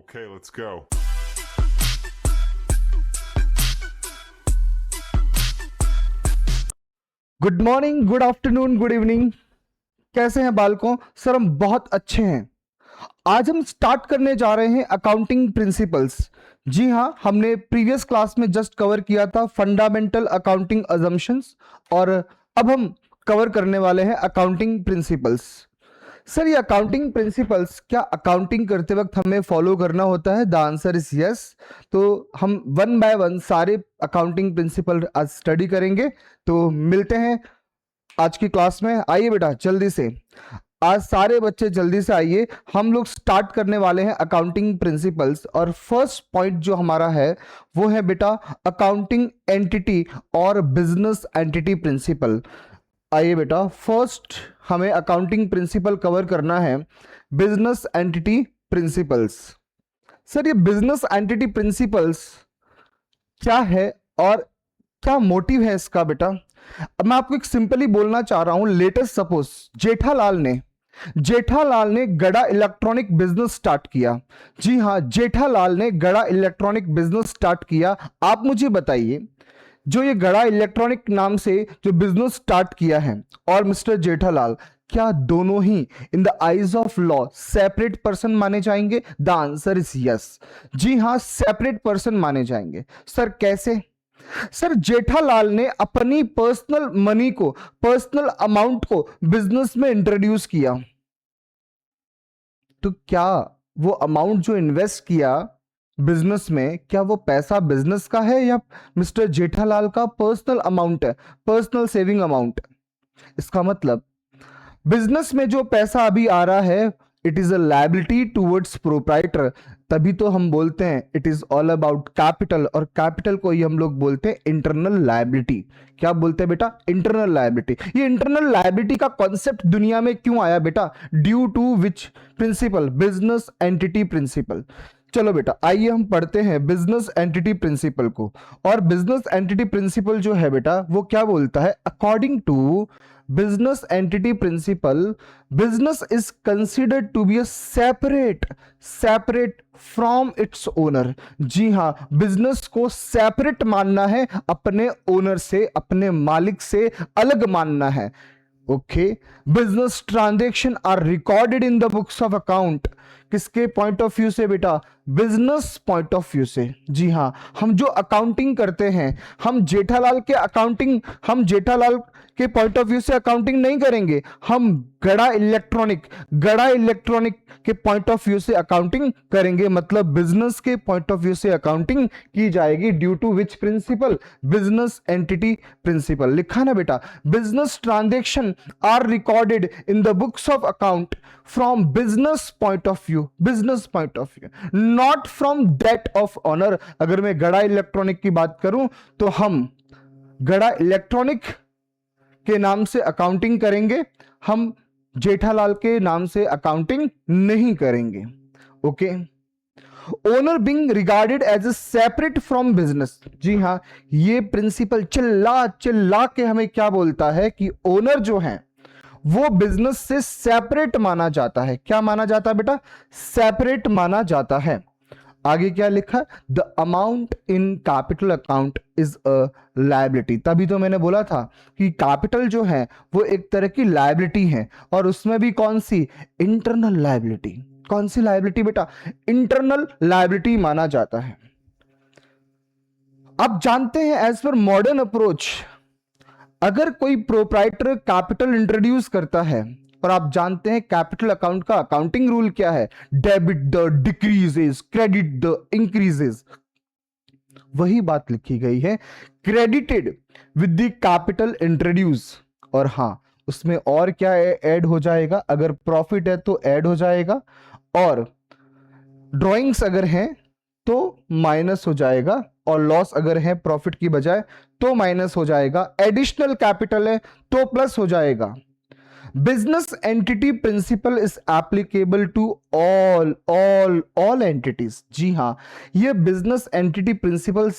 Okay, let's go. Good morning, good afternoon, good evening. कैसे हैं बालकों? सर हम बहुत अच्छे हैं। आज हम स्टार्ट करने जा रहे हैं अकाउंटिंग प्रिंसिपल्स। जी हाँ, हमने प्रीवियस क्लास में जस्ट कवर किया था फंडामेंटल अकाउंटिंग अजम्पशंस और अब हम कवर करने वाले हैं अकाउंटिंग प्रिंसिपल्स। सर ये अकाउंटिंग प्रिंसिपल्स क्या अकाउंटिंग करते वक्त हमें फॉलो करना होता है? The answer is yes. तो हम वन बाय वन सारे अकाउंटिंग प्रिंसिपल आज स्टडी करेंगे। तो मिलते हैं आज की क्लास में। आइए बेटा जल्दी से, आज सारे बच्चे जल्दी से आइए। हम लोग स्टार्ट करने वाले हैं अकाउंटिंग प्रिंसिपल्स और फर्स्ट पॉइंट जो हमारा है वो है बेटा अकाउंटिंग एंटिटी और बिजनेस एंटिटी प्रिंसिपल। आइए बेटा, फर्स्ट हमें अकाउंटिंग प्रिंसिपल कवर करना है बिजनेस एंटिटी प्रिंसिपल्स। सर ये बिजनेस एंटिटी प्रिंसिपल्स क्या है और क्या मोटिव है इसका बेटा? अब मैं आपको एक सिंपली बोलना चाह रहा हूं। लेटेस्ट सपोज जेठालाल ने गड़ा इलेक्ट्रॉनिक बिजनेस स्टार्ट किया। जी हां, जेठालाल ने गड़ा इलेक्ट्रॉनिक बिजनेस स्टार्ट किया। आप मुझे बताइए, जो ये गड़ा इलेक्ट्रॉनिक नाम से जो बिजनेस स्टार्ट किया है और मिस्टर जेठालाल, क्या दोनों ही in the eyes of law separate person माने जाएंगे? The answer is yes. जी हां, सेपरेट पर्सन माने जाएंगे। सर कैसे? सर जेठालाल ने अपनी पर्सनल मनी को, पर्सनल अमाउंट को बिजनेस में इंट्रोड्यूस किया, तो क्या वो अमाउंट जो इन्वेस्ट किया बिजनेस में, क्या वो पैसा बिजनेस का है या मिस्टर जेठालाल का पर्सनल अमाउंट है, पर्सनल सेविंग अमाउंट? इसका मतलब बिजनेस में जो पैसा अभी आ रहा है it is a liability towards proprietor. तभी तो हम बोलते हैं it is all about capital, और कैपिटल को ही हम लोग बोलते हैं इंटरनल लायबिलिटी। क्या बोलते हैं बेटा? Internal liability. ये इंटरनल लायबिलिटी का कॉन्सेप्ट दुनिया में क्यों आया बेटा? Due to which principle? Business entity principle. चलो बेटा आइए हम पढ़ते हैं बिजनेस एंटिटी प्रिंसिपल को। और बिजनेस एंटिटी प्रिंसिपल जो है बेटा वो क्या बोलता है? According to business entity principle, business is considered to be a separate from its owner। जी हाँ, बिजनेस को सेपरेट मानना है, अपने ओनर से, अपने मालिक से अलग मानना है। Okay, business transaction are recorded in the books of account. किसके पॉइंट ऑफ व्यू से बेटा? बिजनेस पॉइंट ऑफ व्यू से। जी हाँ, हम जो अकाउंटिंग करते हैं, हम जेठालाल के पॉइंट ऑफ व्यू से अकाउंटिंग नहीं करेंगे, हम गड़ा इलेक्ट्रॉनिक के पॉइंट ऑफ व्यू से अकाउंटिंग करेंगे। मतलब बिजनेस के पॉइंट ऑफ व्यू से अकाउंटिंग की जाएगी। Due to which principle? Business entity principle. लिखा ना बेटा? Business transaction are recorded in the books of account from business point of view, not from that of owner. अगर मैं गड़ा इलेक्ट्रॉनिक की बात करूं तो हम गड़ा इलेक्ट्रॉनिक के नाम से अकाउंटिंग करेंगे, हम जेठालाल के नाम से अकाउंटिंग नहीं करेंगे। Okay, owner being regarded as a separate from business. जी हां, ये प्रिंसिपल चिल्ला के हमें क्या बोलता है कि ओनर जो है वो बिजनेस से सेपरेट माना जाता है। क्या माना जाता है बेटा? सेपरेट माना जाता है। आगे क्या लिखा? The amount in capital account is a liability. तभी तो मैंने बोला था कि कैपिटल जो है वो एक तरह की लायबिलिटी है, और उसमें भी कौन सी? Internal liability. कौन सी लायबिलिटी बेटा? इंटरनल लायबिलिटी माना जाता है। आप जानते हैं एज पर मॉडर्न अप्रोच, अगर कोई प्रोप्राइटर कैपिटल इंट्रोड्यूस करता है, और आप जानते हैं कैपिटल अकाउंट का अकाउंटिंग रूल क्या है? Debit the decreases, credit the increases. वही बात लिखी गई है, credited with the capital introduce. और हां, उसमें और क्या ऐड हो जाएगा? अगर प्रॉफिट है तो ऐड हो जाएगा, और ड्रॉइंग्स अगर हैं तो माइनस हो जाएगा, और लॉस अगर है प्रॉफिट की बजाय तो माइनस हो जाएगा। एडिशनल कैपिटल है तो प्लस हो जाएगा। Business entity principle is applicable to all entities. जी हां, ये बिजनेस एंटिटी प्रिंसिपल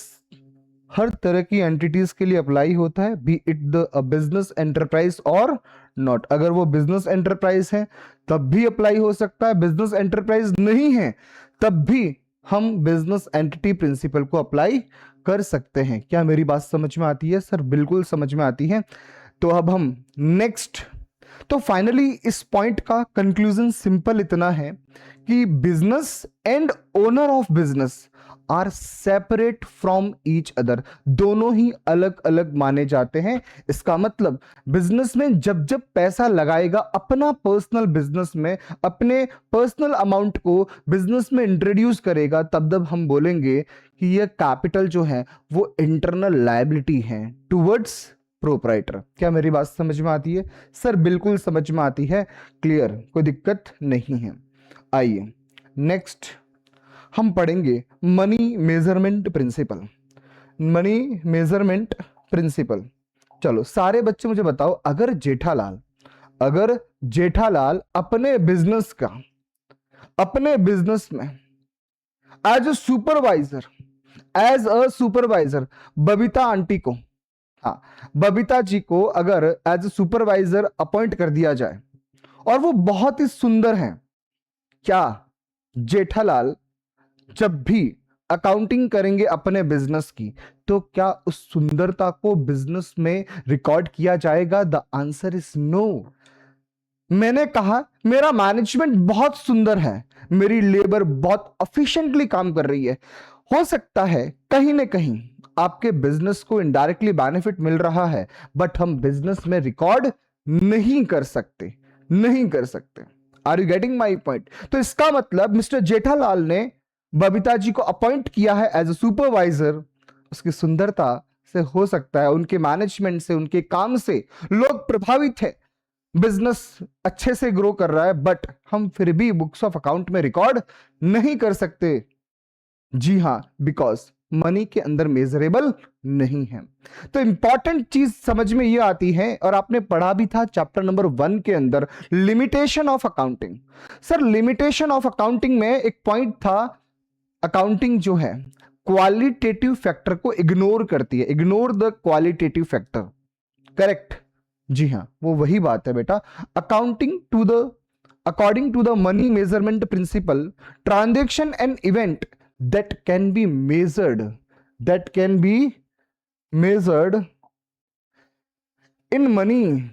हर तरह की एंटिटीज के लिए अप्लाई होता है, B it the business enterprise और नॉट। अगर वो बिजनेस एंटरप्राइज है तब भी अप्लाई हो सकता है, बिजनेस एंटरप्राइज नहीं है तब भी हम बिजनेस एंटिटी प्रिंसिपल को अप्लाई कर सकते हैं। क्या मेरी बात समझ में आती है सर? बिल्कुल समझ में आती है। तो अब हम नेक्स्ट, तो फाइनली इस पॉइंट का कंक्लूजन सिंपल इतना है कि business and owner of business are separate from each other, दोनों ही अलग अलग माने जाते हैं। इसका मतलब बिजनेस में जब जब पैसा लगाएगा अपना पर्सनल बिजनेस में, अपने पर्सनल अमाउंट को बिजनेस में इंट्रोड्यूस करेगा, तब तब हम बोलेंगे कि यह कैपिटल जो है वो इंटरनल लायबिलिटी है टुवर्ड्स प्रोप्राइटर। क्या मेरी बात समझ में आती है सर? बिल्कुल समझ में आती है, क्लियर, कोई दिक्कत नहीं है। आइए नेक्स्ट हम पढ़ेंगे money measurement principle. Money measurement principle, चलो सारे बच्चे मुझे बताओ, अगर जेठालाल अपने बिजनेस का, अपने बिजनेस में as a supervisor Babita aunty को, हाँ बबीता जी को अगर एज ए सुपरवाइजर अपॉइंट कर दिया जाए और वो बहुत ही सुंदर हैं, क्या जेठालाल जब भी अकाउंटिंग करेंगे अपने बिजनेस की, तो क्या उस सुंदरता को बिजनेस में रिकॉर्ड किया जाएगा? The answer is no. मैंने कहा मेरा मैनेजमेंट बहुत सुंदर है, मेरी लेबर बहुत एफिशिएंटली काम कर रही है, हो सकता है कहीं ना कहीं आपके बिजनेस को इनडायरेक्टली बेनिफिट मिल रहा है, बट हम बिजनेस में रिकॉर्ड नहीं कर सकते, नहीं कर सकते। Are you getting my point? तो इसका मतलब मिस्टर जेठालाल ने बबीता जी को अपॉइंट किया है एज ए सुपरवाइजर, उसकी सुंदरता से हो सकता है, उनके मैनेजमेंट से, उनके काम से लोग प्रभावित है, बिजनेस अच्छे से ग्रो कर रहा है, बट हम फिर भी बुक्स ऑफ अकाउंट में रिकॉर्ड नहीं कर सकते। जी हां, बिकॉज मनी के अंदर मेजरेबल नहीं है। तो इंपॉर्टेंट चीज समझ में यह आती है, और आपने पढ़ा भी था चैप्टर नंबर 1 के अंदर, limitation of accounting. Sir limitation of accounting में एक पॉइंट था, अकाउंटिंग जो है क्वालिटेटिव फैक्टर को इग्नोर करती है, ignore the qualitative factor, correct? जी हां, वो वही बात है बेटा। According to the money measurement principle, transaction and event that can be measured in money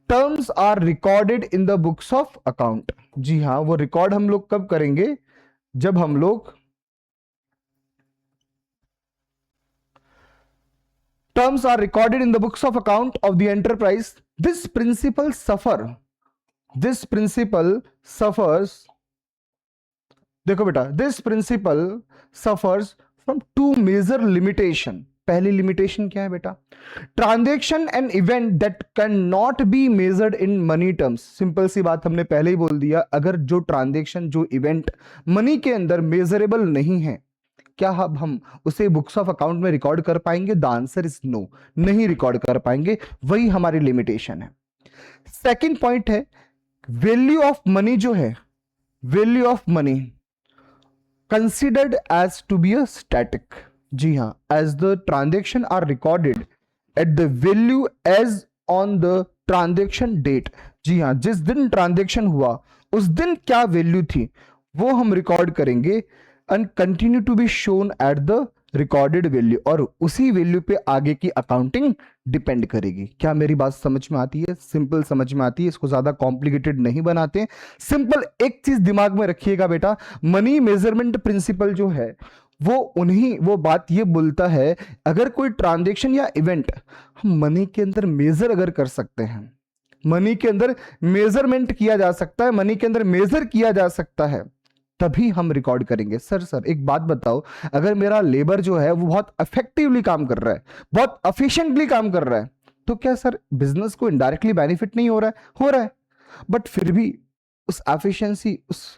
terms are recorded in the books of account। जी हां, वो रिकॉर्ड हम लोग कब करेंगे? जब हम लोग terms are recorded in the books of account of the enterprise। this principle suffers, देखो बेटा, this principle suffers from two major limitation. पहली लिमिटेशन क्या है बेटा? Transaction and event that can not be measured in money terms. Simple सी बात हमने पहले ही बोल दिया, अगर जो ट्रांजेक्शन, जो इवेंट मनी के अंदर मेजरेबल नहीं है, क्या अब हम उसे बुक्स ऑफ अकाउंट में रिकॉर्ड कर पाएंगे? द आंसर इज नो, नहीं रिकॉर्ड कर पाएंगे, वही हमारी लिमिटेशन है। सेकेंड पॉइंट है वैल्यू ऑफ मनी, जो है value of money considered as to be a static। जी हां, as the transaction are recorded at the value as on the transaction date। जी हां, जिस दिन ट्रांजेक्शन हुआ उस दिन क्या वैल्यू थी वो हम रिकॉर्ड करेंगे, and continue to be shown at the recorded value, और उसी वैल्यू पे आगे की अकाउंटिंग डिपेंड करेगी। क्या मेरी बात समझ में आती है? सिंपल समझ में आती है, इसको ज्यादा कॉम्प्लिकेटेड नहीं बनाते। सिंपल एक चीज दिमाग में रखिएगा बेटा, मनी मेजरमेंट प्रिंसिपल जो है वो बात ये बोलता है, अगर कोई ट्रांजेक्शन या इवेंट हम मनी के अंदर मेजर अगर कर सकते हैं, मनी के अंदर मेजरमेंट किया जा सकता है, मनी के अंदर मेजर किया जा सकता है, तभी हम रिकॉर्ड करेंगे। सर एक बात बताओ, अगर मेरा लेबर जो है वो बहुत इफेक्टिवली काम कर रहा है, बहुत एफिशिएंटली काम कर रहा है, तो क्या सर बिजनेस को इनडायरेक्टली बेनिफिट नहीं हो रहा है? हो रहा है, बट फिर भी उस एफिशिएंसी, उस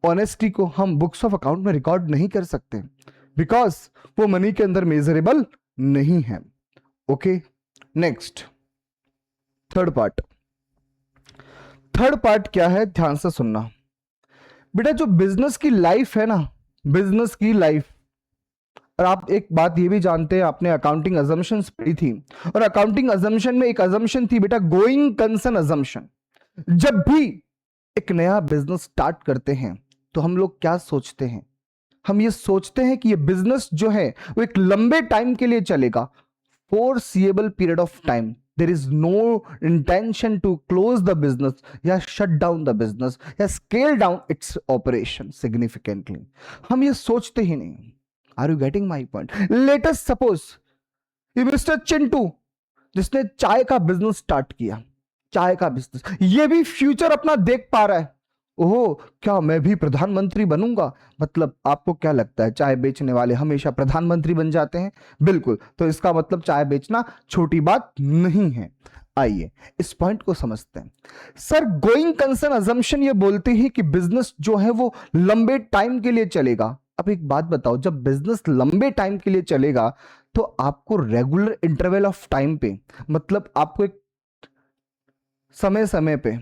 ऑनेस्टी को हम बुक्स ऑफ अकाउंट में रिकॉर्ड नहीं कर सकते, बिकॉज वो मनी के अंदर मेजरेबल नहीं है। ओके, नेक्स्ट थर्ड पार्ट क्या है, ध्यान से सुनना बेटा। जो बिजनेस की लाइफ है ना, बिजनेस की लाइफ, और आप एक बात ये भी जानते हैं, आपने अकाउंटिंग अजम्पशंस पढ़ी थी, और अकाउंटिंग अजम्पशन में एक अजम्पशन थी बेटा, गोइंग कंसर्न अजम्पशन। जब भी एक नया बिजनेस स्टार्ट करते हैं, तो हम लोग क्या सोचते हैं? हम ये सोचते हैं कि ये बिजनेस जो है वो एक लंबे टाइम के लिए चलेगा, foreseeable period of time. There is no intention to close the business या shut down the business या scale down its operation significantly. हम ये सोचते ही नहीं. Are you getting my point? Let us suppose mister Chintu जिसने चाय का बिजनेस स्टार्ट किया, चाय का बिजनेस, ये भी फ्यूचर अपना देख पा रहा है, ओह क्या मैं भी प्रधानमंत्री बनूंगा? मतलब आपको क्या लगता है चाय बेचने वाले हमेशा प्रधानमंत्री बन जाते हैं? बिल्कुल, तो इसका मतलब चाय बेचना छोटी बात नहीं है। आइए इस पॉइंट को समझते हैं। सर गोइंग कंसर्न अजम्पशन ये बोलते हैं कि बिजनेस जो है वो लंबे टाइम के लिए चलेगा। अब एक बात बताओ, जब बिजनेस लंबे टाइम के लिए चलेगा तो आपको रेगुलर इंटरवल ऑफ टाइम पे, मतलब आपको एक समय समय पे,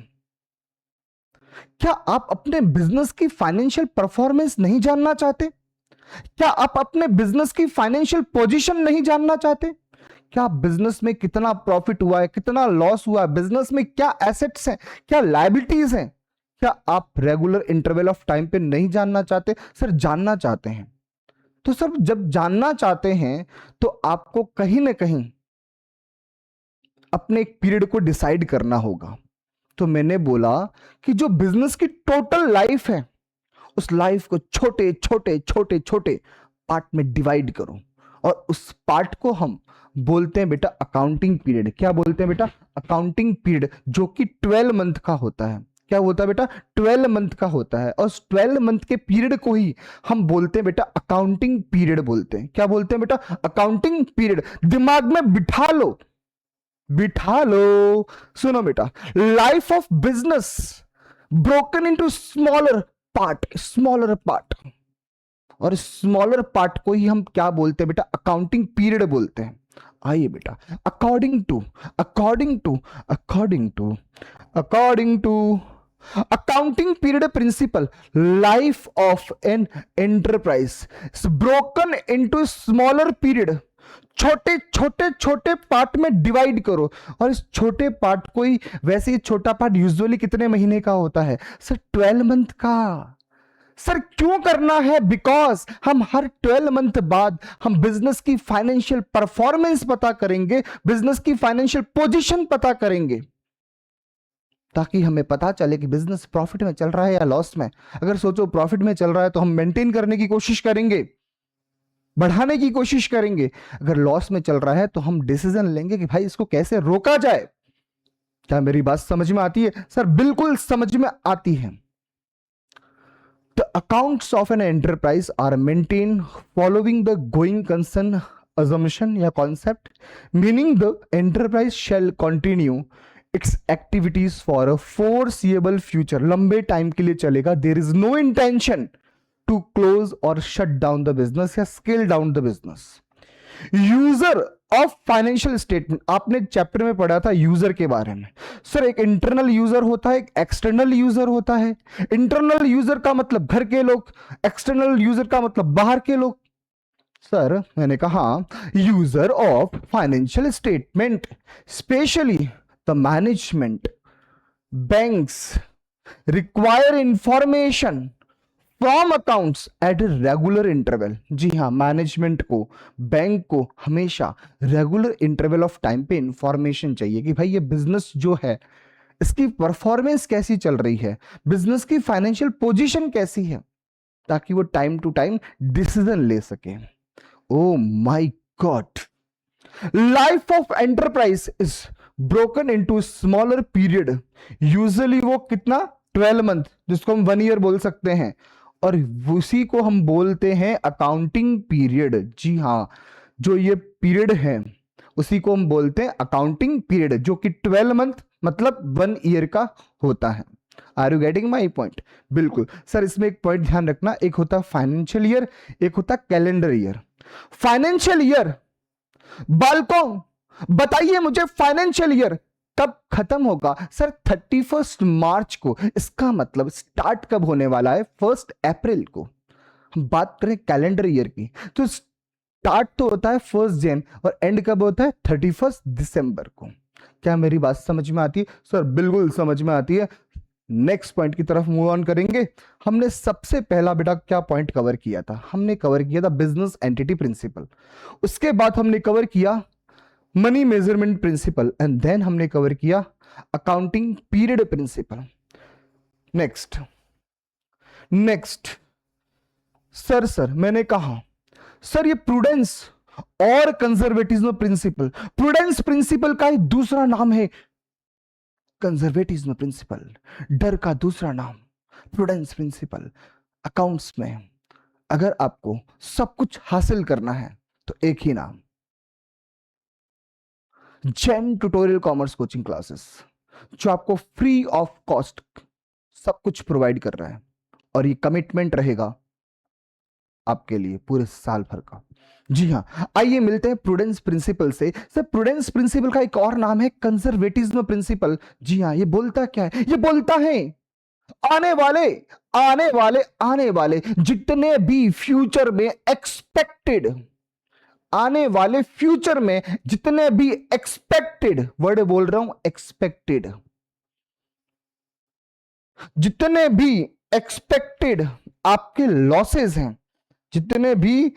क्या आप अपने बिजनेस की फाइनेंशियल परफॉर्मेंस नहीं जानना चाहते? क्या आप अपने बिजनेस की फाइनेंशियल पोजीशन नहीं जानना चाहते? क्या बिजनेस में कितना प्रॉफिट हुआ है, कितना लॉस हुआ है, बिजनेस में क्या एसेट्स हैं, क्या लायबिलिटीज हैं? क्या आप रेगुलर इंटरवल ऑफ टाइम पे नहीं जानना चाहते? सर जानना चाहते हैं। तो सर जब जानना चाहते हैं तो आपको कहीं ना कहीं अपने एक पीरियड को डिसाइड करना होगा। तो मैंने बोला कि जो बिजनेस की टोटल लाइफ है उस लाइफ को छोटे छोटे छोटे छोटे पार्ट में डिवाइड करो और उस पार्ट को हम बोलते हैं बेटा अकाउंटिंग पीरियड। क्या बोलते हैं बेटा? अकाउंटिंग पीरियड, जो कि 12 मंथ का होता है। क्या होता है बेटा? 12 मंथ का होता है। और 12 मंथ के पीरियड को ही हम बोलते हैं बेटा अकाउंटिंग पीरियड बोलते हैं। क्या बोलते हैं बेटा? Accounting period. दिमाग में बिठा लो, बिठा लो। सुनो बेटा, life of business broken into smaller part, smaller part, और स्मॉलर पार्ट को ही हम क्या बोलते हैं बेटा? अकाउंटिंग पीरियड बोलते हैं। आइए बेटा, according to accounting period principle, life of an enterprise broken into smaller period. छोटे छोटे छोटे पार्ट में डिवाइड करो, और इस छोटे पार्ट को ही, वैसे ही छोटा पार्ट यूजुअली कितने महीने का होता है? सर 12 मंथ का। सर क्यों करना है? बिकॉज हम हर 12 मंथ बाद हम बिजनेस की फाइनेंशियल परफॉर्मेंस पता करेंगे, बिजनेस की फाइनेंशियल पोजीशन पता करेंगे, ताकि हमें पता चले कि बिजनेस प्रॉफिट में चल रहा है या लॉस में। अगर सोचो प्रॉफिट में चल रहा है तो हम मेंटेन करने की कोशिश करेंगे, बढ़ाने की कोशिश करेंगे। अगर लॉस में चल रहा है तो हम डिसीजन लेंगे कि भाई इसको कैसे रोका जाए। क्या मेरी बात समझ में आती है? सर बिल्कुल समझ में आती है। The accounts of an enterprise are maintain following the going concern assumption या concept, meaning the enterprise shall continue its activities for a foreseeable future. लंबे टाइम के लिए चलेगा। There is no intention to close or shut down the business या scale down the business. User of financial statement, आपने chapter में पढ़ा था user के बारे में। सर एक इंटरनल यूजर होता है, एक एक्सटर्नल यूजर होता है। इंटरनल यूजर का मतलब घर के लोग, एक्सटर्नल यूजर का मतलब बाहर के लोग। सर मैंने कहा user of financial statement specially the management, banks require information from accounts at regular interval. जी हाँ, मैनेजमेंट को, बैंक को हमेशा रेगुलर इंटरवल ऑफ टाइम पे इंफॉर्मेशन चाहिए कि भाई ये बिजनेस जो है इसकी परफॉर्मेंस कैसी चल रही है, बिजनेस की फाइनेंशियल पोजीशन कैसी है, ताकि वो टाइम टू टाइम डिसीजन ले सके। Oh my God, life of enterprise is broken into smaller period. Usually वो कितना? 12 मंथ, जिसको हम 1 ईयर बोल सकते हैं, और उसी को हम बोलते हैं अकाउंटिंग पीरियड। जी हाँ, जो ये पीरियड है उसी को हम बोलते हैं अकाउंटिंग पीरियड, जो कि 12 मंथ मतलब 1 ईयर का होता है। Are you getting my point? बिल्कुल सर, इसमें एक पॉइंट ध्यान रखना, एक होता है फाइनेंशियल ईयर, एक होता कैलेंडर ईयर। फाइनेंशियल ईयर, बालकों बताइए मुझे फाइनेंशियल ईयर कब खत्म होगा? सर 31 मार्च को। इसका मतलब स्टार्ट कब होने वाला है? 1 अप्रैल को। हम बात करें कैलेंडर ईयर की तो स्टार्ट तो होता है 1 जन और एंड कब होता है? 31 दिसंबर को। क्या मेरी बात समझ में आती है? सर बिल्कुल समझ में आती है। नेक्स्ट पॉइंट की तरफ मूव ऑन करेंगे। हमने सबसे पहला बेटा क्या पॉइंट कवर किया था? हमने कवर किया था बिजनेस एंटिटी प्रिंसिपल, उसके बाद हमने कवर किया money measurement principle, and then हमने कवर किया accounting period principle. Next sir मैंने कहा सर ये प्रूडेंस और कंजर्वेटिज्म प्रिंसिपल, प्रूडेंस प्रिंसिपल का ही दूसरा नाम है कंजर्वेटिज्म प्रिंसिपल, डर का दूसरा नाम प्रूडेंस प्रिंसिपल। अकाउंट्स में अगर आपको सब कुछ हासिल करना है तो एक ही नाम, जेन ट्यूटोरियल कॉमर्स कोचिंग क्लासेस, जो आपको फ्री ऑफ कॉस्ट सब कुछ प्रोवाइड कर रहा है, और ये कमिटमेंट रहेगा आपके लिए पूरे साल भर का। जी हाँ, आइए मिलते हैं प्रूडेंस प्रिंसिपल से। सर प्रूडेंस प्रिंसिपल का एक और नाम है कंजर्वेटिज्म प्रिंसिपल। जी हाँ, ये बोलता क्या है? ये बोलता है आने वाले जितने भी फ्यूचर में एक्सपेक्टेड, आने वाले फ्यूचर में जितने भी एक्सपेक्टेड, वर्ड बोल रहा हूं एक्सपेक्टेड, जितने भी एक्सपेक्टेड आपके लॉसेस हैं, जितने भी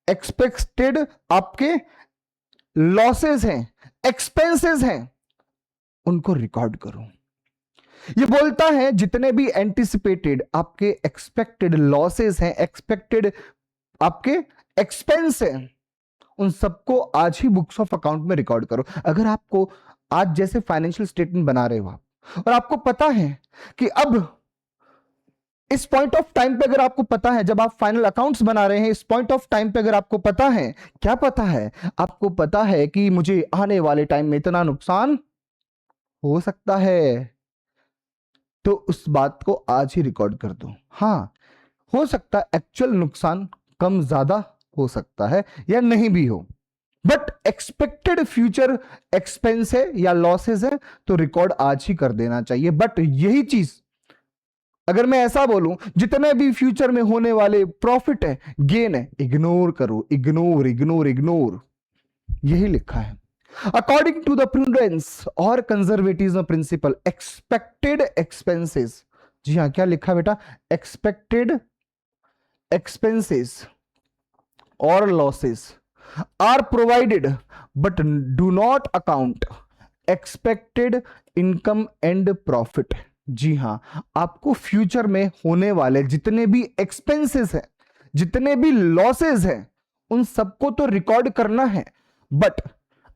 एक्सपेक्टेड आपके लॉसेस हैं, एक्सपेंसेस हैं, उनको रिकॉर्ड करो। ये बोलता है जितने भी एंटिसिपेटेड आपके एक्सपेक्टेड लॉसेस हैं, एक्सपेक्टेड आपके एक्सपेंस हैं, उन सबको आज ही बुक्स ऑफ अकाउंट में रिकॉर्ड करो। अगर आपको आज जैसे फाइनेंशियल स्टेटमेंट बना रहे हो आप, और आपको पता है कि अब इस पॉइंट ऑफ टाइम पे, अगर आपको पता है जब आप फाइनल अकाउंट्स बना रहे हैं, इस पॉइंट ऑफ टाइम पे अगर आपको पता है, क्या पता है? आपको पता है कि मुझे आने वाले टाइम में इतना नुकसान हो सकता है, तो उस बात को आज ही रिकॉर्ड कर दो। हाँ, हो सकता है एक्चुअल नुकसान कम ज्यादा हो सकता है या नहीं भी हो, बट एक्सपेक्टेड फ्यूचर एक्सपेंस है या लॉसेस है, तो रिकॉर्ड आज ही कर देना चाहिए। बट यही चीज अगर मैं ऐसा बोलूं जितने भी फ्यूचर में होने वाले प्रॉफिट है, गेन है, इग्नोर करो, इग्नोर इग्नोर इग्नोर, यही लिखा है। अकॉर्डिंग टू द प्रूडेंस और कंजर्वेटिज्म प्रिंसिपल, एक्सपेक्टेड एक्सपेंसेस, जी हां क्या लिखा बेटा? एक्सपेक्टेड एक्सपेंसेस और losses are provided but do not account expected income and profit. जी हां, आपको फ्यूचर में होने वाले जितने भी एक्सपेंसेस हैं, जितने भी लॉसेस हैं, उन सबको तो रिकॉर्ड करना है, बट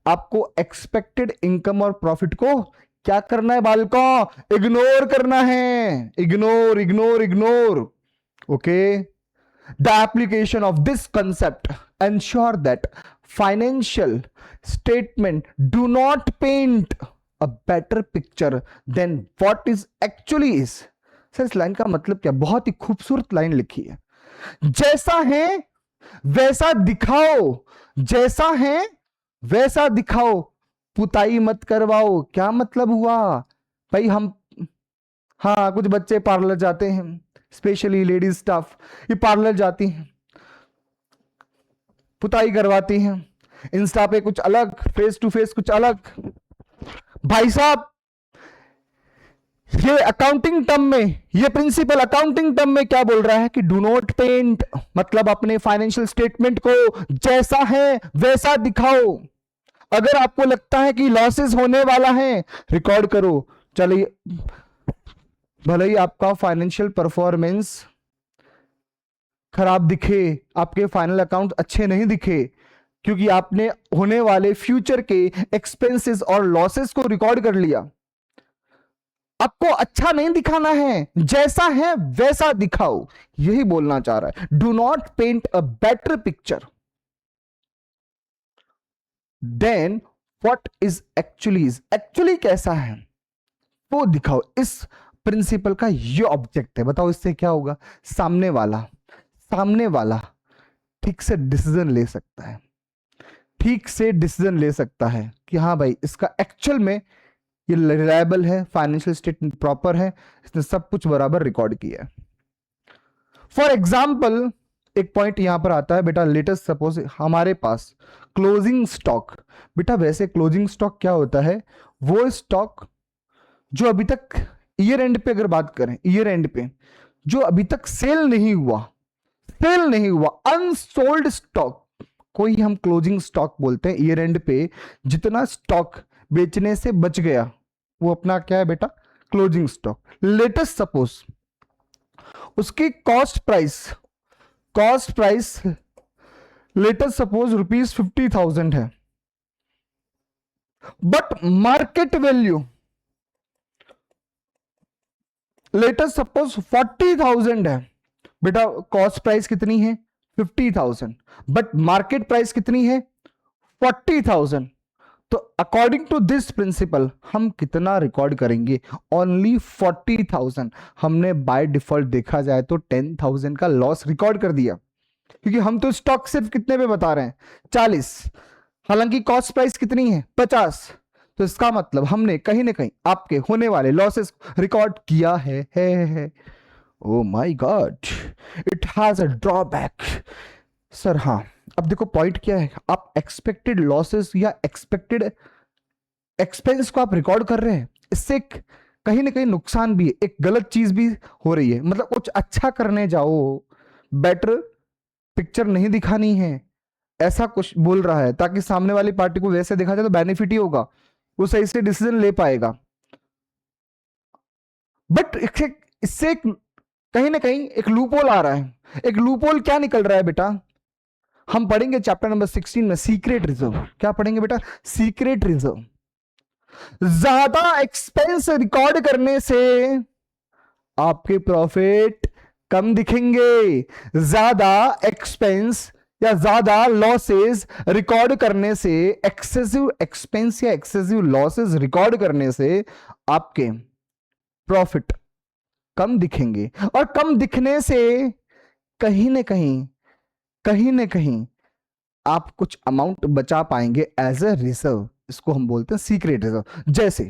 आपको एक्सपेक्टेड इनकम और प्रॉफिट को क्या करना है बालकों? इग्नोर करना है, ignore ignore ignore. Okay, the application of this concept ensure that financial statement do not paint a better picture than what is actually is। Sir इस लाइन का मतलब क्या? बहुत ही खूबसूरत लाइन लिखी है, जैसा है वैसा दिखाओ, जैसा है वैसा दिखाओ, पुताई मत करवाओ। क्या मतलब हुआ भाई? हम हाँ, कुछ बच्चे पार्लर जाते हैं, स्पेशली लेडीज स्टाफ, ये पार्लर जाती हैं, पुताई करवाती हैं, इंस्टा पे कुछ अलग, फेस टू फेस कुछ अलग। भाई साहब, ये अकाउंटिंग टर्म में, ये प्रिंसिपल अकाउंटिंग टर्म में क्या बोल रहा है कि डू नॉट पेंट, मतलब अपने फाइनेंशियल स्टेटमेंट को जैसा है वैसा दिखाओ। अगर आपको लगता है कि लॉसेस होने वाला है, रिकॉर्ड करो। चलिए, भले ही आपका फाइनेंशियल परफॉर्मेंस खराब दिखे, आपके फाइनल अकाउंट अच्छे नहीं दिखे, क्योंकि आपने होने वाले फ्यूचर के एक्सपेंसेस और लॉसेस को रिकॉर्ड कर लिया। आपको अच्छा नहीं दिखाना है, जैसा है वैसा दिखाओ, यही बोलना चाह रहा है। Do not paint a better picture than what is actually is, actually कैसा है वो दिखाओ। इस प्रिंसिपल का ये ऑब्जेक्ट है। बताओ इससे क्या होगा? सामने वाला ठीक से डिसीजन ले सकता है, ठीक से डिसीजन ले सकता है कि हाँ भाई, इसका एक्चुअल में ये रिलायबल है, फाइनेंशियल स्टेटमेंट प्रॉपर है, इसने सब कुछ बराबर रिकॉर्ड किया है। फॉर एग्जाम्पल, एक पॉइंट यहां पर आता है बेटा, लेटेस्ट सपोज हमारे पास क्लोजिंग स्टॉक। बेटा वैसे क्लोजिंग स्टॉक क्या होता है? वो स्टॉक जो अभी तक ईयर एंड पे अगर बात करें, ईयर एंड पे जो अभी तक सेल नहीं हुआ अनसोल्ड स्टॉक, कोई हम क्लोजिंग स्टॉक बोलते हैं, ईयर एंड पे जितना स्टॉक बेचने से बच गया वो अपना क्या है बेटा, क्लोजिंग स्टॉक। लेटेस्ट सपोज उसकी कॉस्ट प्राइस लेटेस्ट सपोज ₹50,000 है, but market value latest suppose 40,000 है। बेटा कॉस्ट प्राइस कितनी है 50,000, बट मार्केट प्राइस कितनी है 40,000। तो अकॉर्डिंग टू दिस प्रिंसिपल हम कितना रिकॉर्ड करेंगे, ओनली 40,000। हमने बाय डिफॉल्ट देखा जाए तो 10,000 का लॉस रिकॉर्ड कर दिया, क्योंकि हम तो स्टॉक सिर्फ कितने पे बता रहे हैं 40, हालांकि कॉस्ट प्राइस कितनी है 50। तो इसका मतलब हमने कहीं ना कहीं आपके होने वाले लॉसेस रिकॉर्ड किया है। Oh my God, it has a drawback sir. हाँ, अब देखो पॉइंट क्या है, आप एक्सपेक्टेड लॉसेस या एक्सपेक्टेड एक्सपेंस को आप रिकॉर्ड कर रहे हैं, इससे कहीं ना कहीं नुकसान भी है, एक गलत चीज भी हो रही है। मतलब कुछ अच्छा करने जाओ, बेटर पिक्चर नहीं दिखानी है, ऐसा कुछ बोल रहा है, ताकि सामने वाली पार्टी को वैसे देखा जाए तो बेनिफिट ही होगा, वो सही से डिसीजन ले पाएगा। बट इससे कहीं ना कहीं एक लूपहोल आ रहा है। एक लूपहोल क्या निकल रहा है बेटा, हम पढ़ेंगे चैप्टर नंबर 16 में सीक्रेट रिजर्व। क्या पढ़ेंगे बेटा, सीक्रेट रिजर्व। ज्यादा एक्सपेंस रिकॉर्ड करने से आपके प्रॉफिट कम दिखेंगे, ज्यादा एक्सपेंस या ज्यादा लॉसेस रिकॉर्ड करने से, एक्सेसिव एक्सपेंस या एक्सेसिव लॉसेस रिकॉर्ड करने से आपके प्रॉफिट कम दिखेंगे, और कम दिखने से कहीं ना कहीं आप कुछ अमाउंट बचा पाएंगे एज अ रिजर्व। इसको हम बोलते हैं सीक्रेट रिजर्व। जैसे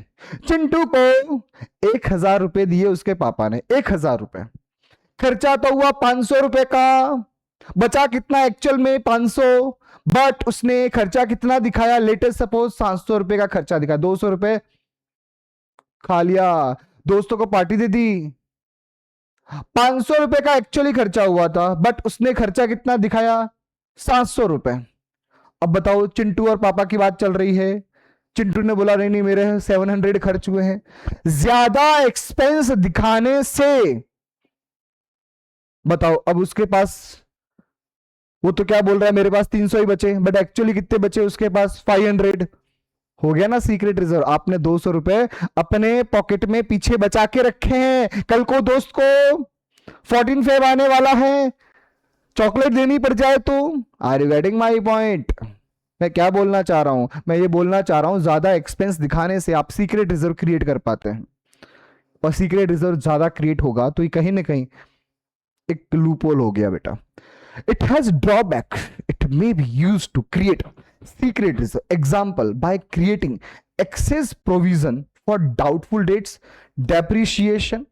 चिंटू को 1,000 रुपए दिए उसके पापा ने, 1,000 रुपए, खर्चा तो हुआ 500 रुपए का, बचा कितना एक्चुअल में 500, बट उसने खर्चा कितना दिखाया, लेटेस्ट सपोज 700 रुपए का खर्चा दिखाया, 200 रुपए खा लिया, दोस्तों को पार्टी दे दी। 500 रुपए का एक्चुअली खर्चा हुआ था, बट उसने खर्चा कितना दिखाया 700 रुपए। अब बताओ, चिंटू और पापा की बात चल रही है, चिंटू ने बोला नहीं नहीं मेरे 700 खर्च हुए हैं। ज्यादा एक्सपेंस दिखाने से बताओ, अब उसके पास, वो तो क्या बोल रहा है मेरे पास 300 ही बचे, बट एक्चुअली कितने बचे उसके पास 500। हो गया ना सीक्रेट रिजर्व। आपने 200 रुपए अपने पॉकेट में पीछे बचा के रखे हैं, कल को दोस्त को 14 फेब आने वाला है, चॉकलेट देनी पड़ जाए तो। Are you getting my point? मैं क्या बोलना चाह रहा हूं, मैं ये बोलना चाह रहा हूं ज्यादा एक्सपेंस दिखाने से आप सीक्रेट रिजर्व क्रिएट कर पाते हैं, और सीक्रेट रिजर्व ज्यादा क्रिएट होगा तो ये कहीं ना कहीं एक लूपहोल हो गया बेटा। It has drawback, it may be used to create secret reserve, example by creating excess provision for doubtful debts, depreciation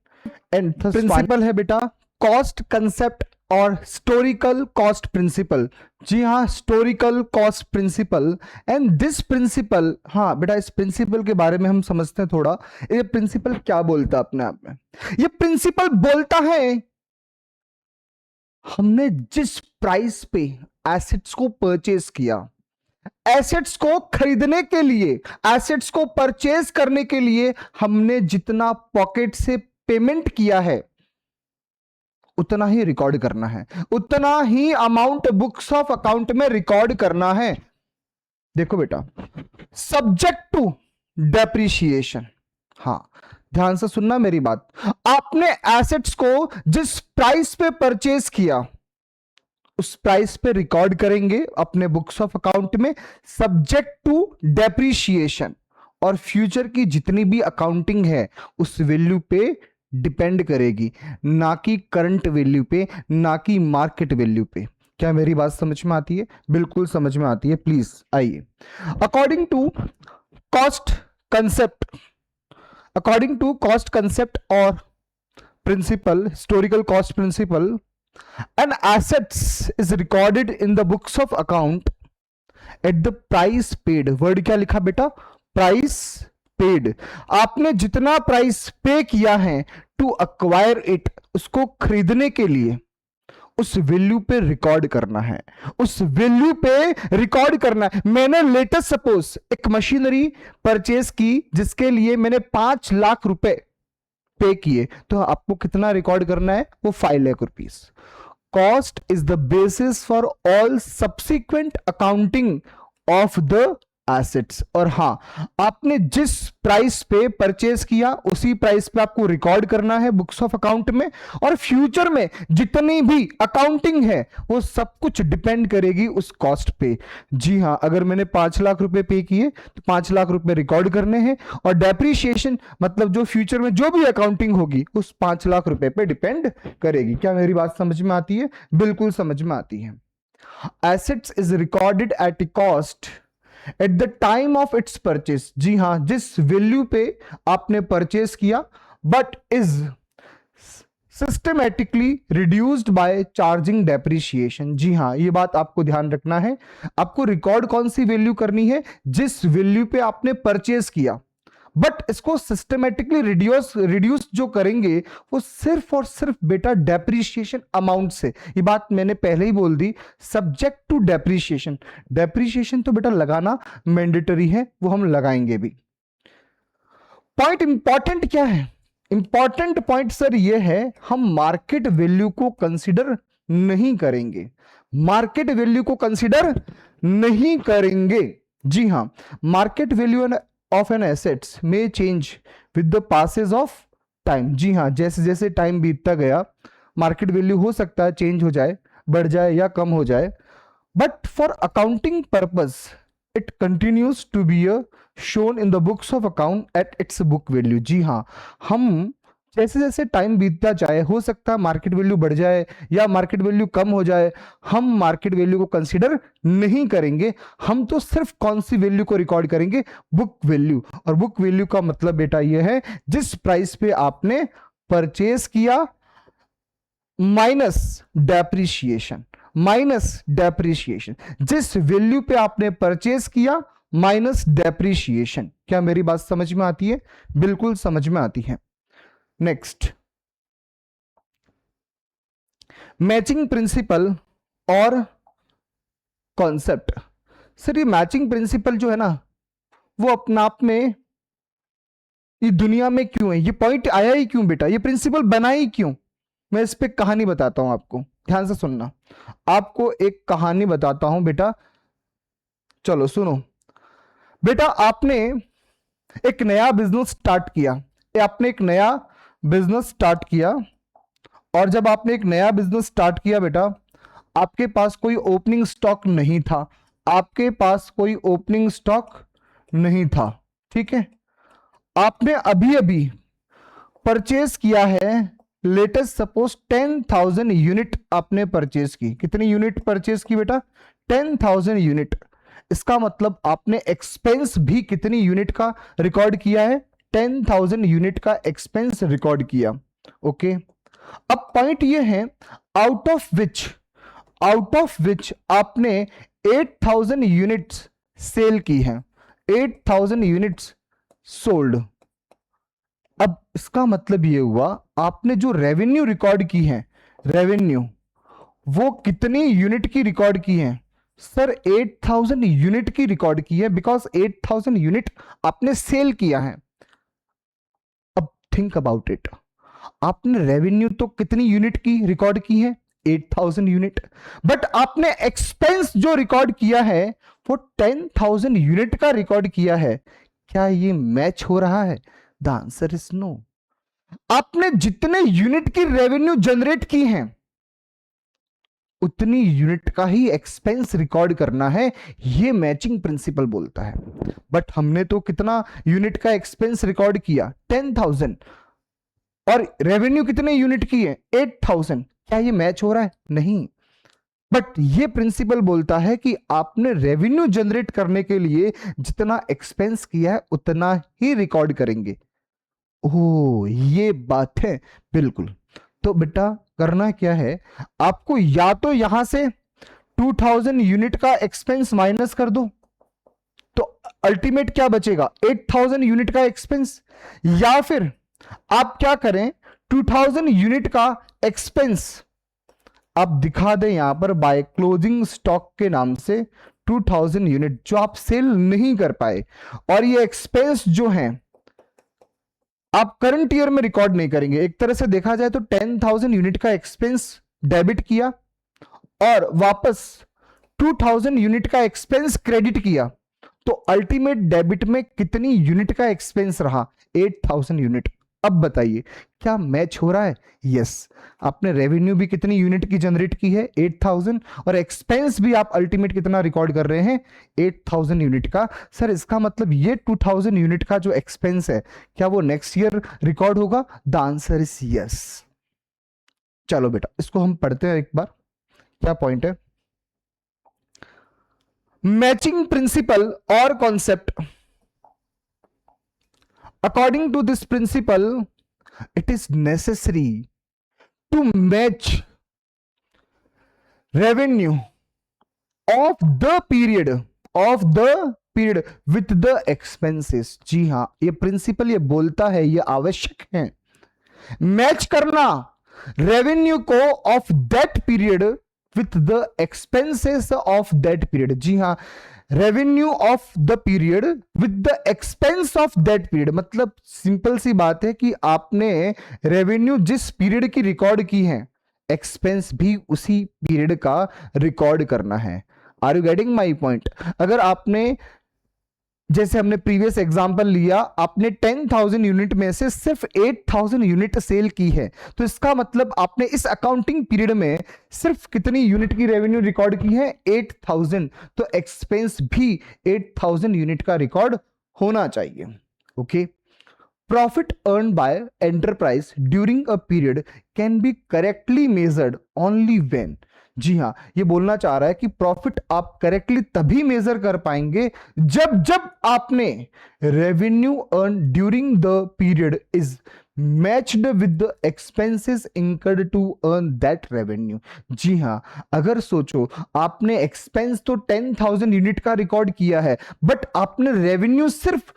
and principle है बेटा कॉस्ट कंसेप्ट और हिस्टोरिकल कॉस्ट प्रिंसिपल। जी हाँ, historical cost principle. And this principle, हाँ बेटा इस principal के बारे में हम समझते हैं थोड़ा। ये प्रिंसिपल क्या बोलता है अपने आप में, ये प्रिंसिपल बोलता है हमने जिस प्राइस पे एसेट्स को परचेज किया, एसेट्स को खरीदने के लिए, एसेट्स को परचेज करने के लिए हमने जितना पॉकेट से पेमेंट किया है उतना ही रिकॉर्ड करना है, उतना ही अमाउंट बुक्स ऑफ अकाउंट में रिकॉर्ड करना है। देखो बेटा, सब्जेक्ट टू डेप्रिशिएशन। हाँ ध्यान से सुनना मेरी बात, आपने एसेट्स को जिस प्राइस पे परचेज किया उस प्राइस पे रिकॉर्ड करेंगे अपने बुक्स ऑफ अकाउंट में, सब्जेक्ट टू डेप्रिशिएशन। और फ्यूचर की जितनी भी अकाउंटिंग है उस वैल्यू पे डिपेंड करेगी, ना कि करंट वैल्यू पे, ना कि मार्केट वैल्यू पे। क्या मेरी बात समझ में आती है? बिल्कुल समझ में आती है, प्लीज आइए। According to cost concept, according to cost concept और principle, historical cost principle, an assets is recorded in the books of account at the price paid। Word क्या लिखा बेटा, प्राइस पेड, आपने जितना प्राइस पे किया है टू अक्वायर इट, उसको खरीदने के लिए, उस वैल्यू पे रिकॉर्ड करना है, उस वैल्यू पे रिकॉर्ड करना है। मैंने लेटेस्ट सपोज एक मशीनरी परचेज की जिसके लिए मैंने 5 लाख रुपए पे किए, तो आपको कितना रिकॉर्ड करना है? वो 5 lakh rupees. Cost is the basis for all subsequent accounting of the assets. और हां, आपने जिस प्राइस पे परचेज किया उसी प्राइस पे आपको रिकॉर्ड करना है बुक्स ऑफ अकाउंट में, और फ्यूचर में जितनी भी अकाउंटिंग है वो सब कुछ डिपेंड करेगी उस कॉस्ट पे। जी हां, अगर मैंने 5 लाख रुपए पे किए तो 5 लाख रुपए रिकॉर्ड करने हैं, और डेप्रीशिएशन मतलब जो फ्यूचर में जो भी अकाउंटिंग होगी उस 5 लाख रुपए पे डिपेंड करेगी। क्या मेरी बात समझ में आती है? बिल्कुल समझ में आती है। Assets is recorded at a cost at the time of its purchase. जी हां, जिस वैल्यू पे आपने परचेस किया, but is systematically reduced by charging depreciation. जी हां, ये बात आपको ध्यान रखना है। आपको रिकॉर्ड कौन सी वैल्यू करनी है? जिस वैल्यू पे आपने परचेस किया, बट इसको सिस्टमैटिकली रिड्यूस जो करेंगे वो सिर्फ और सिर्फ बेटा डेप्रिसिएशन अमाउंट से। ये बात मैंने पहले ही बोल दी, सब्जेक्ट टू डेप्रिसिएशन। डेप्रिसिएशन तो बेटा लगाना मैंडेटरी है, वो हम लगाएंगे भी। पॉइंट इंपॉर्टेंट क्या है? इंपॉर्टेंट पॉइंट सर ये है, हम मार्केट वैल्यू को कंसीडर नहीं करेंगे, मार्केट वैल्यू को कंसीडर नहीं करेंगे। जी हां, market value of an assets में change with the passes of time. जी हां, जैसे जैसे टाइम बीतता गया मार्केट वैल्यू हो सकता है चेंज हो जाए, बढ़ जाए या कम हो जाए, but for accounting purpose it continues to be shown in the books of account at its book value. जी हां, हम जैसे जैसे टाइम बीतता जाए, हो सकता है मार्केट वैल्यू बढ़ जाए या मार्केट वैल्यू कम हो जाए, हम मार्केट वैल्यू को कंसीडर नहीं करेंगे। हम तो सिर्फ कौन सी वैल्यू को रिकॉर्ड करेंगे? Book value. और बुक वैल्यू का मतलब बेटा यह है जिस प्राइस पे आपने परचेज किया माइनस डेप्रिसिएशन, माइनस डेप्रिसिएशन, जिस वैल्यू पे आपने परचेज किया माइनस डेप्रिसिएशन। क्या मेरी बात समझ में आती है? बिल्कुल समझ में आती है। नेक्स्ट, मैचिंग प्रिंसिपल और कॉन्सेप्ट। सर ये मैचिंग प्रिंसिपल जो है ना, वो अपने आप में ये दुनिया में क्यों है? ये पॉइंट आया ही क्यों बेटा? ये प्रिंसिपल बना ही क्यों? मैं इस पे कहानी बताता हूं आपको, ध्यान से सुनना। आपको एक कहानी बताता हूं बेटा, चलो सुनो बेटा। आपने एक नया बिजनेस स्टार्ट किया, आपने एक नया बिजनेस स्टार्ट किया, और जब आपने एक नया बिजनेस स्टार्ट किया बेटा, आपके पास कोई ओपनिंग स्टॉक नहीं था, आपके पास कोई ओपनिंग स्टॉक नहीं था, ठीक है। आपने अभी अभी परचेज किया है, लेटेस्ट सपोज 10,000 यूनिट आपने परचेज की। कितनी यूनिट परचेज की बेटा? 10,000 यूनिट। इसका मतलब आपने एक्सपेंस भी कितनी यूनिट का रिकॉर्ड किया है? 10,000 यूनिट का एक्सपेंस रिकॉर्ड किया। ओके, अब पॉइंट ये है, आउट ऑफ विच आपने 8,000 यूनिट्स सेल की है, 8,000 यूनिट्स सोल्ड। अब इसका मतलब ये हुआ, आपने जो रेवेन्यू रिकॉर्ड की है, रेवेन्यू वो कितनी यूनिट की रिकॉर्ड की है? सर 8,000 यूनिट की रिकॉर्ड की है, बिकॉज 8,000 यूनिट आपने सेल किया है। अब थिंक अबाउट इट, आपने रेवेन्यू तो कितनी यूनिट की रिकॉर्ड की है? 8,000 यूनिट, बट आपने एक्सपेंस जो रिकॉर्ड किया है वो 10,000 यूनिट का रिकॉर्ड किया है। क्या ये मैच हो रहा है? The answer is no. आपने जितने यूनिट की रेवेन्यू जनरेट की है उतनी यूनिट का ही एक्सपेंस रिकॉर्ड करना है, ये मैचिंग प्रिंसिपल बोलता है। बट हमने तो कितना यूनिट का एक्सपेंस रिकॉर्ड किया? 10,000, और रेवेन्यू कितने यूनिट की है? 8,000। क्या ये मैच हो रहा है? नहीं। बट ये प्रिंसिपल बोलता है कि आपने रेवेन्यू जनरेट करने के लिए जितना एक्सपेंस किया है उतना ही रिकॉर्ड करेंगे। ओह, ये बात है, बिल्कुल। तो बेटा करना क्या है, आपको या तो यहां से 2,000 यूनिट का एक्सपेंस माइनस कर दो, तो अल्टीमेट क्या बचेगा, 8000 यूनिट का एक्सपेंस, या फिर आप क्या करें 2000 यूनिट का एक्सपेंस आप दिखा दें यहां पर बाय क्लोजिंग स्टॉक के नाम से 2000 यूनिट जो आप सेल नहीं कर पाए, और ये एक्सपेंस जो है आप करंट ईयर में रिकॉर्ड नहीं करेंगे। एक तरह से देखा जाए तो 10,000 यूनिट का एक्सपेंस डेबिट किया और वापस 2000 यूनिट का एक्सपेंस क्रेडिट किया, तो अल्टीमेट डेबिट में कितनी यूनिट का एक्सपेंस रहा, 8000 यूनिट। अब बताइए क्या मैच हो रहा है? यस, आपने रेवेन्यू भी कितनी यूनिट की जनरेट की है, 8000, और एक्सपेंस भी आप अल्टीमेट कितना रिकॉर्ड कर रहे हैं, 8000 यूनिट का। सर इसका मतलब ये 2000 यूनिट का जो एक्सपेंस है क्या वो नेक्स्ट ईयर रिकॉर्ड होगा? The answer is yes. चलो बेटा इसको हम पढ़ते हैं एक बार, क्या पॉइंट है। मैचिंग प्रिंसिपल और concept, according to this principle it is necessary to match revenue of the period with the expenses। जी हां, ये प्रिंसिपल ये बोलता है, ये आवश्यक है मैच करना रेवेन्यू को of that period with the expenses of that period. जी हां, revenue of the period with the expense of that period, मतलब सिंपल सी बात है कि आपने रेवेन्यू जिस पीरियड की रिकॉर्ड की है, एक्सपेंस भी उसी पीरियड का रिकॉर्ड करना है। Are you getting my point? अगर आपने, जैसे हमने प्रीवियस एग्जांपल लिया, आपने 10,000 यूनिट में से सिर्फ 8,000 यूनिट सेल की है, तो इसका मतलब आपने इस अकाउंटिंग पीरियड में सिर्फ कितनी यूनिट की रेवेन्यू रिकॉर्ड की है, 8,000, तो एक्सपेंस भी 8,000 यूनिट का रिकॉर्ड होना चाहिए। Okay, profit earn by enterprise during a period can be correctly measured only when. जी हां, ये बोलना चाह रहा है कि प्रॉफिट आप करेक्टली तभी मेजर कर पाएंगे जब आपने revenue earn during the period is matched with the expenses incurred to earn that revenue. जी हां, अगर सोचो आपने एक्सपेंस तो 10,000 यूनिट का रिकॉर्ड किया है, बट आपने रेवेन्यू सिर्फ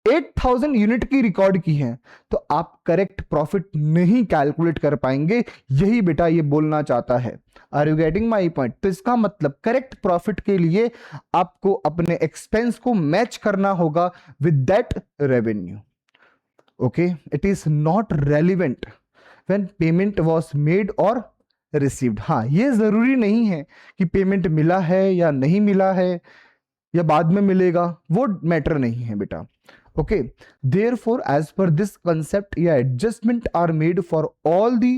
8,000 यूनिट की रिकॉर्ड की है, तो आप करेक्ट प्रॉफिट नहीं कैलकुलेट कर पाएंगे। यही बेटा ये बोलना चाहता है। Are you getting my point? तो इसका मतलब करेक्ट प्रॉफिट के लिए आपको अपने एक्सपेंस को मैच करना होगा with that revenue. Okay, it is not relevant when payment was made और रिसीव्ड। हाँ, ये जरूरी नहीं है कि पेमेंट मिला है या नहीं मिला है या बाद में मिलेगा, वो मैटर नहीं है बेटा। Okay, therefore as per this concept yeah adjustment are made for all the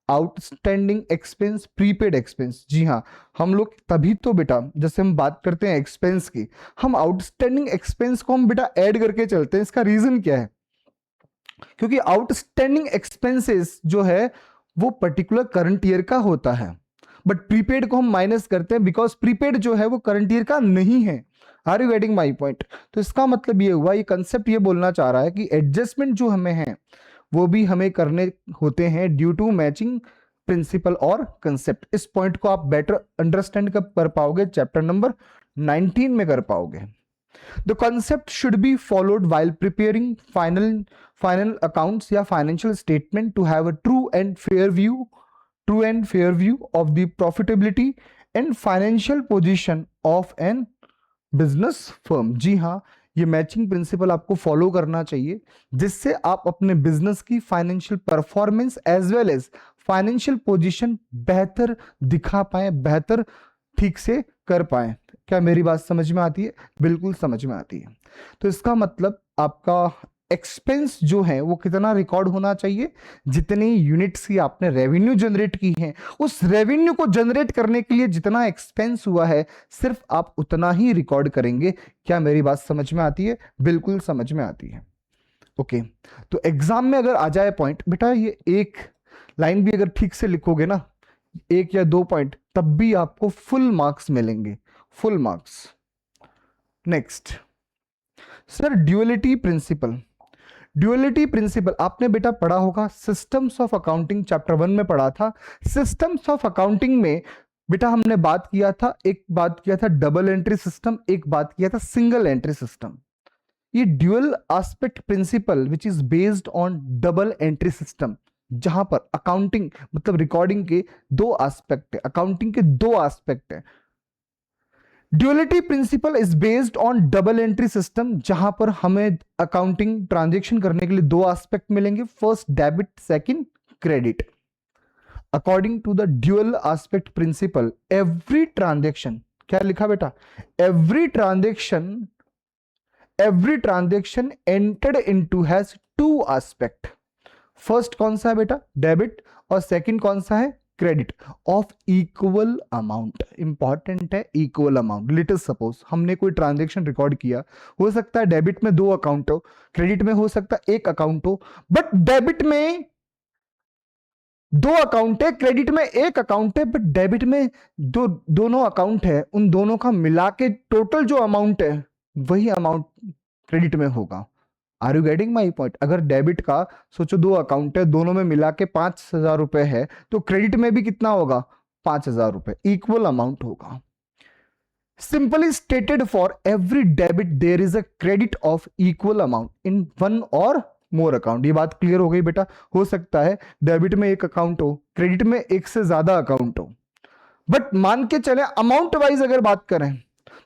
outstanding expense prepaid expense। जी हाँ, हम लोग तभी तो बेटा जैसे हम बात करते हैं एक्सपेंस की, हम आउटस्टैंडिंग एक्सपेंस को हम बेटा ऐड करके चलते हैं। इसका रीजन क्या है? क्योंकि आउटस्टैंडिंग एक्सपेंसेस जो है वो पर्टिकुलर करंट ईयर का होता है, बट प्रीपेड को हम माइनस करते हैं बिकॉज प्रीपेड जो है वो करंट ईयर का नहीं है। Are you getting my point? तो इसका मतलब ये हुआ, ये कंसेप्ट ये बोलना चाह रहा है कि एडजस्टमेंट जो हमें है वो भी हमें करने होते हैं ड्यू टू मैचिंग प्रिंसिपल और कंसेप्ट। इस पॉइंट को आप बेटर अंडरस्टैंड कब कर पाओगे? चैप्टर नंबर 19 में कर पाओगे। The concept should be followed while preparing final accounts या financial statement to have a true and fair view of the profitability and financial position of an business firm। जी हाँ, ये matching principal आपको follow करना चाहिए जिससे आप अपने business की financial performance as well as financial position बेहतर दिखा पाए, बेहतर ठीक से कर पाए। क्या मेरी बात समझ में आती है? बिल्कुल समझ में आती है। तो इसका मतलब आपका एक्सपेंस जो है वो कितना रिकॉर्ड होना चाहिए, जितनी यूनिट्स की आपने रेवेन्यू जनरेट की है, उस रेवेन्यू को जनरेट करने के लिए जितना एक्सपेंस हुआ है सिर्फ आप उतना ही रिकॉर्ड करेंगे। क्या मेरी बात समझ में आती है? बिल्कुल समझ में आती है। ओके, तो एग्जाम में अगर आ जाए पॉइंट, बेटा ये एक लाइन भी अगर ठीक से लिखोगे ना, एक या दो पॉइंट, तब भी आपको फुल मार्क्स मिलेंगे, full marks. Next sir, duality principle आपने बेटा पढ़ा होगा, सिस्टम्स ऑफ अकाउंटिंग चैप्टर 1 में पढ़ा था। सिस्टम्स ऑफ अकाउंटिंग में बेटा हमने बात किया था, एक बात किया था डबल एंट्री सिस्टम, एक बात किया था सिंगल एंट्री सिस्टम। ये dual aspect principal which is based on double entry system, जहां पर अकाउंटिंग मतलब रिकॉर्डिंग के दो एस्पेक्ट है, अकाउंटिंग के दो एस्पेक्ट है। Duality principle is based on double entry system, जहां पर हमें अकाउंटिंग ट्रांजेक्शन करने के लिए दो एस्पेक्ट मिलेंगे, first debit, second credit. According to the dual aspect principle every transaction, क्या लिखा बेटा, every transaction entered into has two aspect. First कौन सा है बेटा, डेबिट, और सेकंड कौन सा है, credit of equal amount. Important है equal amount. Let us suppose हमने कोई ट्रांजैक्शन रिकॉर्ड किया, हो सकता है डेबिट में दो अकाउंट हो, क्रेडिट में हो सकता है एक अकाउंट हो, बट डेबिट में दो अकाउंट है, क्रेडिट में एक अकाउंट है, बट डेबिट में दोनों अकाउंट है, उन दोनों का मिला के टोटल जो अमाउंट है वही अमाउंट क्रेडिट में होगा। Are you getting my point? अगर डेबिट का सोचो दो अकाउंट है, दोनों में मिला के 5,000 रुपए है, तो क्रेडिट में भी कितना होगा, 5,000 रुपए, इक्वल अमाउंट होगा। Simply stated, for every debit there is a credit of equal amount in one or more account. ये बात क्लियर हो गई बेटा? हो सकता है डेबिट में एक अकाउंट हो, क्रेडिट में एक से ज्यादा अकाउंट हो, बट मान के चले अमाउंट वाइज अगर बात करें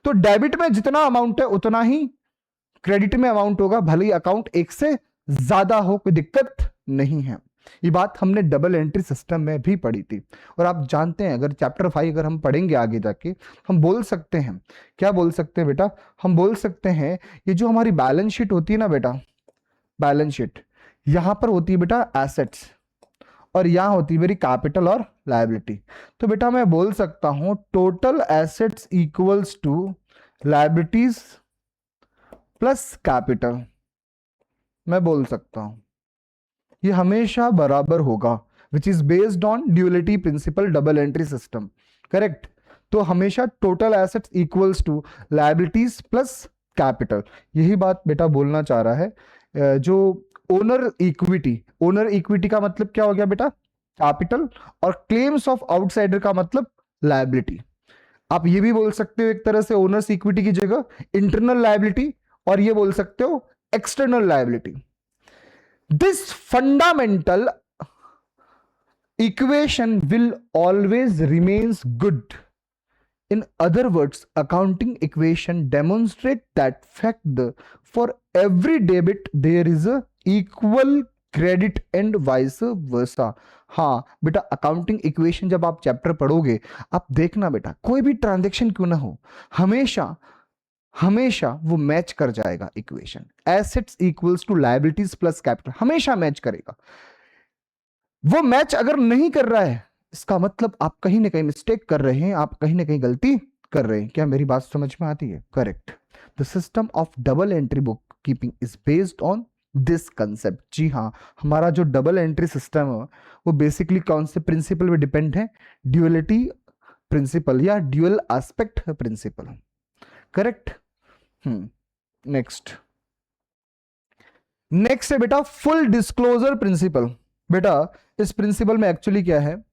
तो डेबिट में जितना अमाउंट है उतना ही क्रेडिट में अमाउंट होगा, भले ही अकाउंट एक से ज्यादा हो, कोई दिक्कत नहीं है। ये बात हमने डबल एंट्री सिस्टम में भी पढ़ी थी। और आप जानते हैं, अगर चैप्टर 5 अगर हम पढ़ेंगे आगे जाके, हम बोल सकते हैं, क्या बोल सकते हैं बेटा, हम बोल सकते हैं ये जो हमारी बैलेंस शीट होती है ना बेटा, बैलेंस शीट, यहां पर होती है बेटा एसेट्स और यहां होती है मेरी कैपिटल और लायबिलिटी। तो बेटा मैं बोल सकता हूं total assets equals to liabilities plus capital, मैं बोल सकता हूं ये हमेशा बराबर होगा, which is based on duality principle double entry system, correct. तो हमेशा total assets equals to liabilities plus capital, यही बात बेटा बोलना चाह रहा है। जो ओनर इक्विटी का मतलब क्या हो गया बेटा, कैपिटल, और क्लेम्स ऑफ आउटसाइडर का मतलब लायबिलिटी। आप ये भी बोल सकते हो एक तरह से ओनर्स इक्विटी की जगह इंटरनल लायबिलिटी, और ये बोल सकते हो external liability. This fundamental equation will always remains good. In other words, accounting equation demonstrate that fact for every debit there is a equal credit and vice versa। हाँ बेटा, accounting equation जब आप chapter पढ़ोगे, आप देखना बेटा, कोई भी ट्रांजैक्शन क्यों ना हो, हमेशा वो मैच कर जाएगा equation. Assets equals to liabilities plus capital, हमेशा मैच करेगा। वो मैच अगर नहीं कर रहा है, इसका मतलब आप कहीं ना कहीं मिस्टेक कर रहे हैं, आप कहीं ना कहीं गलती कर रहे हैं। क्या मेरी बात समझ में आती है? Correct. The system of double entry book keeping is based on this concept. जी हाँ, हमारा जो डबल एंट्री सिस्टम है वो बेसिकली कौन से प्रिंसिपल पे डिपेंड है? ड्यूअलिटी प्रिंसिपल या dual aspect principle, correct. Next है बेटा फुल डिस्क्लोजर प्रिंसिपल। बेटा इस प्रिंसिपल में एक्चुअली क्या है,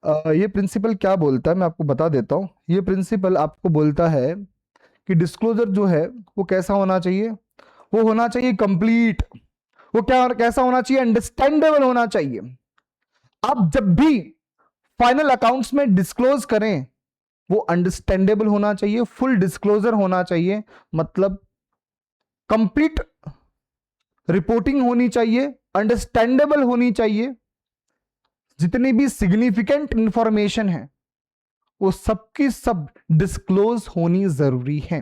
ये प्रिंसिपल क्या बोलता है मैं आपको बता देता हूं। ये प्रिंसिपल आपको बोलता है कि डिस्क्लोजर जो है वो कैसा होना चाहिए, वो होना चाहिए कंप्लीट, वो कैसा होना चाहिए, अंडरस्टैंडेबल होना चाहिए। आप जब भी फाइनल अकाउंट्स में डिस्क्लोज करें वो अंडरस्टैंडेबल होना चाहिए, फुल डिस्क्लोजर होना चाहिए, मतलब कंप्लीट रिपोर्टिंग होनी चाहिए, अंडरस्टैंडेबल होनी चाहिए। जितनी भी सिग्निफिकेंट इंफॉर्मेशन है वो सबकी सब डिस्क्लोज होनी जरूरी है।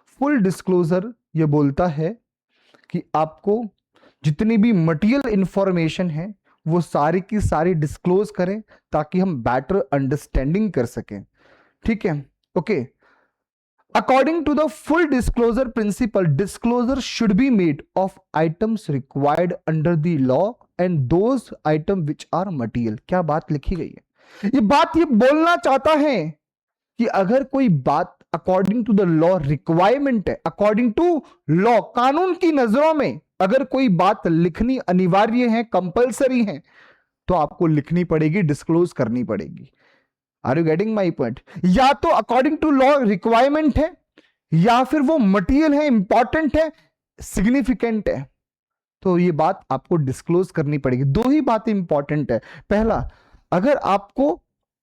फुल डिस्क्लोजर ये बोलता है कि आपको जितनी भी मटेरियल इंफॉर्मेशन है वो सारी की सारी डिस्क्लोज करें ताकि हम बेटर अंडरस्टैंडिंग कर सकें, ठीक है, okay. According to the full disclosure principle, disclosure should be made of items required under the law and those items which are material। क्या बात लिखी गई है? ये बात ये बोलना चाहता है कि अगर कोई बात according to the law requirement है, अकॉर्डिंग टू लॉ कानून की नजरों में अगर कोई बात लिखनी अनिवार्य है, कंपलसरी है, तो आपको लिखनी पड़ेगी, डिस्क्लोज करनी पड़ेगी। Are you getting my point? या तो अकॉर्डिंग टू लॉ रिक्वायरमेंट है या फिर वो मटेरियल है, इंपॉर्टेंट है, सिग्निफिकेंट है, तो ये बात आपको डिस्क्लोज करनी पड़ेगी। दो ही बातें इंपॉर्टेंट है। पहला, अगर आपको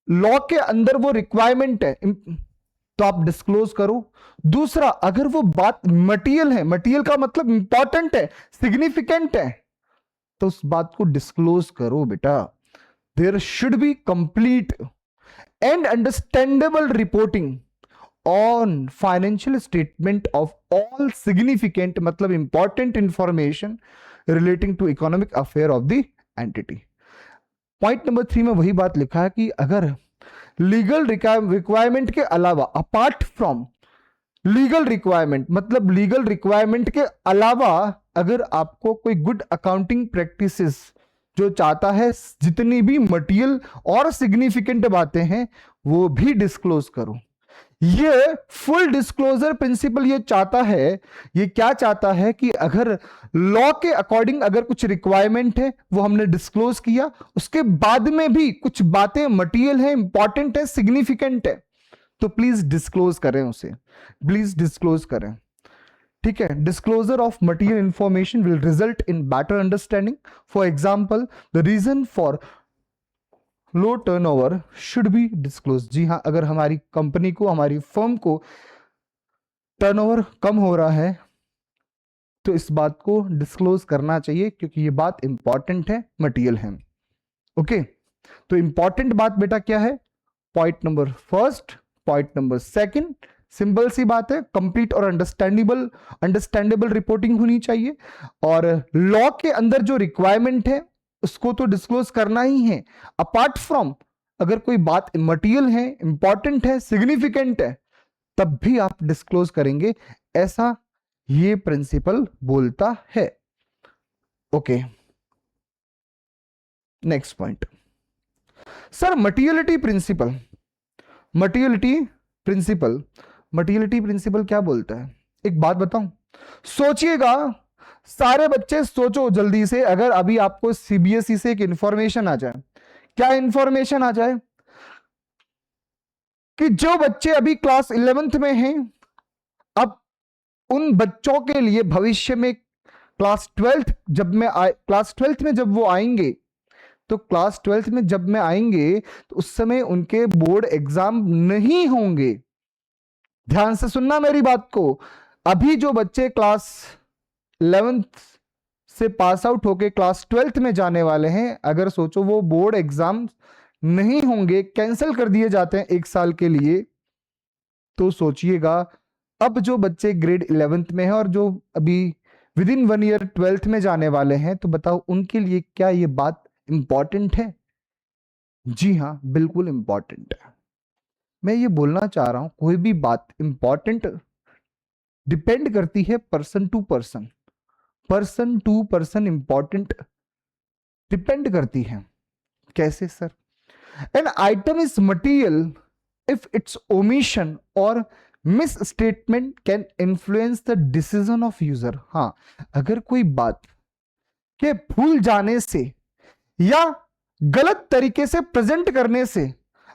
लॉ के अंदर वो रिक्वायरमेंट है तो आप डिस्क्लोज करो। दूसरा, अगर वो बात मटेरियल है, मटेरियल का मतलब इंपॉर्टेंट है, सिग्निफिकेंट है, तो उस बात को डिस्क्लोज करो बेटा। There should be complete and understandable reporting on financial statement of all significant मतलब important information relating to economic affair of the entity. Point number 3 में वही बात लिखा है कि अगर लीगल रिक्वायरमेंट के अलावा, अपार्ट फ्रॉम लीगल रिक्वायरमेंट मतलब लीगल रिक्वायरमेंट के अलावा, अगर आपको कोई गुड अकाउंटिंग प्रैक्टिसेस जो चाहता है, जितनी भी मटेरियल और सिग्निफिकेंट बातें हैं वो भी डिस्क्लोज करो। ये फुल डिस्क्लोजर प्रिंसिपल ये चाहता है, ये क्या चाहता है कि अगर लॉ के अकॉर्डिंग अगर कुछ रिक्वायरमेंट है वो हमने डिस्क्लोज किया, उसके बाद में भी कुछ बातें मटेरियल है, इंपॉर्टेंट है, सिग्निफिकेंट है, तो प्लीज डिस्क्लोज करें उसे, प्लीज डिस्क्लोज करें। ठीक है, disclosure of material information will result in better understanding. For example, the reason for low turnover should be disclose. जी हाँ, अगर हमारी कंपनी को, हमारी फर्म को टर्नओवर कम हो रहा है तो इस बात को डिस्क्लोज करना चाहिए, क्योंकि ये बात इंपॉर्टेंट है, मटेरियल है। ओके, तो इंपॉर्टेंट बात बेटा क्या है? Point number first, point number second, simple सी बात है, कंप्लीट और अंडरस्टैंडेबल रिपोर्टिंग होनी चाहिए, और लॉ के अंदर जो रिक्वायरमेंट है उसको तो डिस्क्लोज करना ही है। अपार्ट फ्रॉम, अगर कोई बात मटेरियल है, इंपॉर्टेंट है, सिग्निफिकेंट है, तब भी आप डिस्क्लोज करेंगे, ऐसा ये प्रिंसिपल बोलता है। Okay, next point sir, materiality principle. Materiality principle क्या बोलता है? एक बात बताऊं, सोचिएगा, सारे बच्चे सोचो जल्दी से, अगर अभी आपको सीबीएसई से एक इंफॉर्मेशन आ जाए, क्या इंफॉर्मेशन आ जाए कि जो बच्चे अभी क्लास 11th में हैं, अब उन बच्चों के लिए भविष्य में क्लास 12th में जब वो आएंगे, तो क्लास 12th में जब में आएंगे तो उस समय उनके बोर्ड एग्जाम नहीं होंगे। ध्यान से सुनना मेरी बात को। अभी जो बच्चे क्लास 11th से पास आउट होके क्लास 12th में जाने वाले हैं, अगर सोचो वो बोर्ड एग्जाम नहीं होंगे, कैंसिल कर दिए जाते हैं एक साल के लिए, तो सोचिएगा अब जो बच्चे ग्रेड 11th में हैं और जो अभी विद इन 1 ईयर 12th में जाने वाले हैं, तो बताओ उनके लिए क्या ये बात इंपॉर्टेंट है? जी हाँ, बिल्कुल इंपॉर्टेंट है। मैं ये बोलना चाह रहा हूं, कोई भी बात इंपॉर्टेंट डिपेंड करती है person to person, important depend करती है। कैसे sir? An item is material if its omission or misstatement can influence the decision of user. हाँ, अगर कोई बात के भूल जाने से या गलत तरीके से प्रेजेंट करने से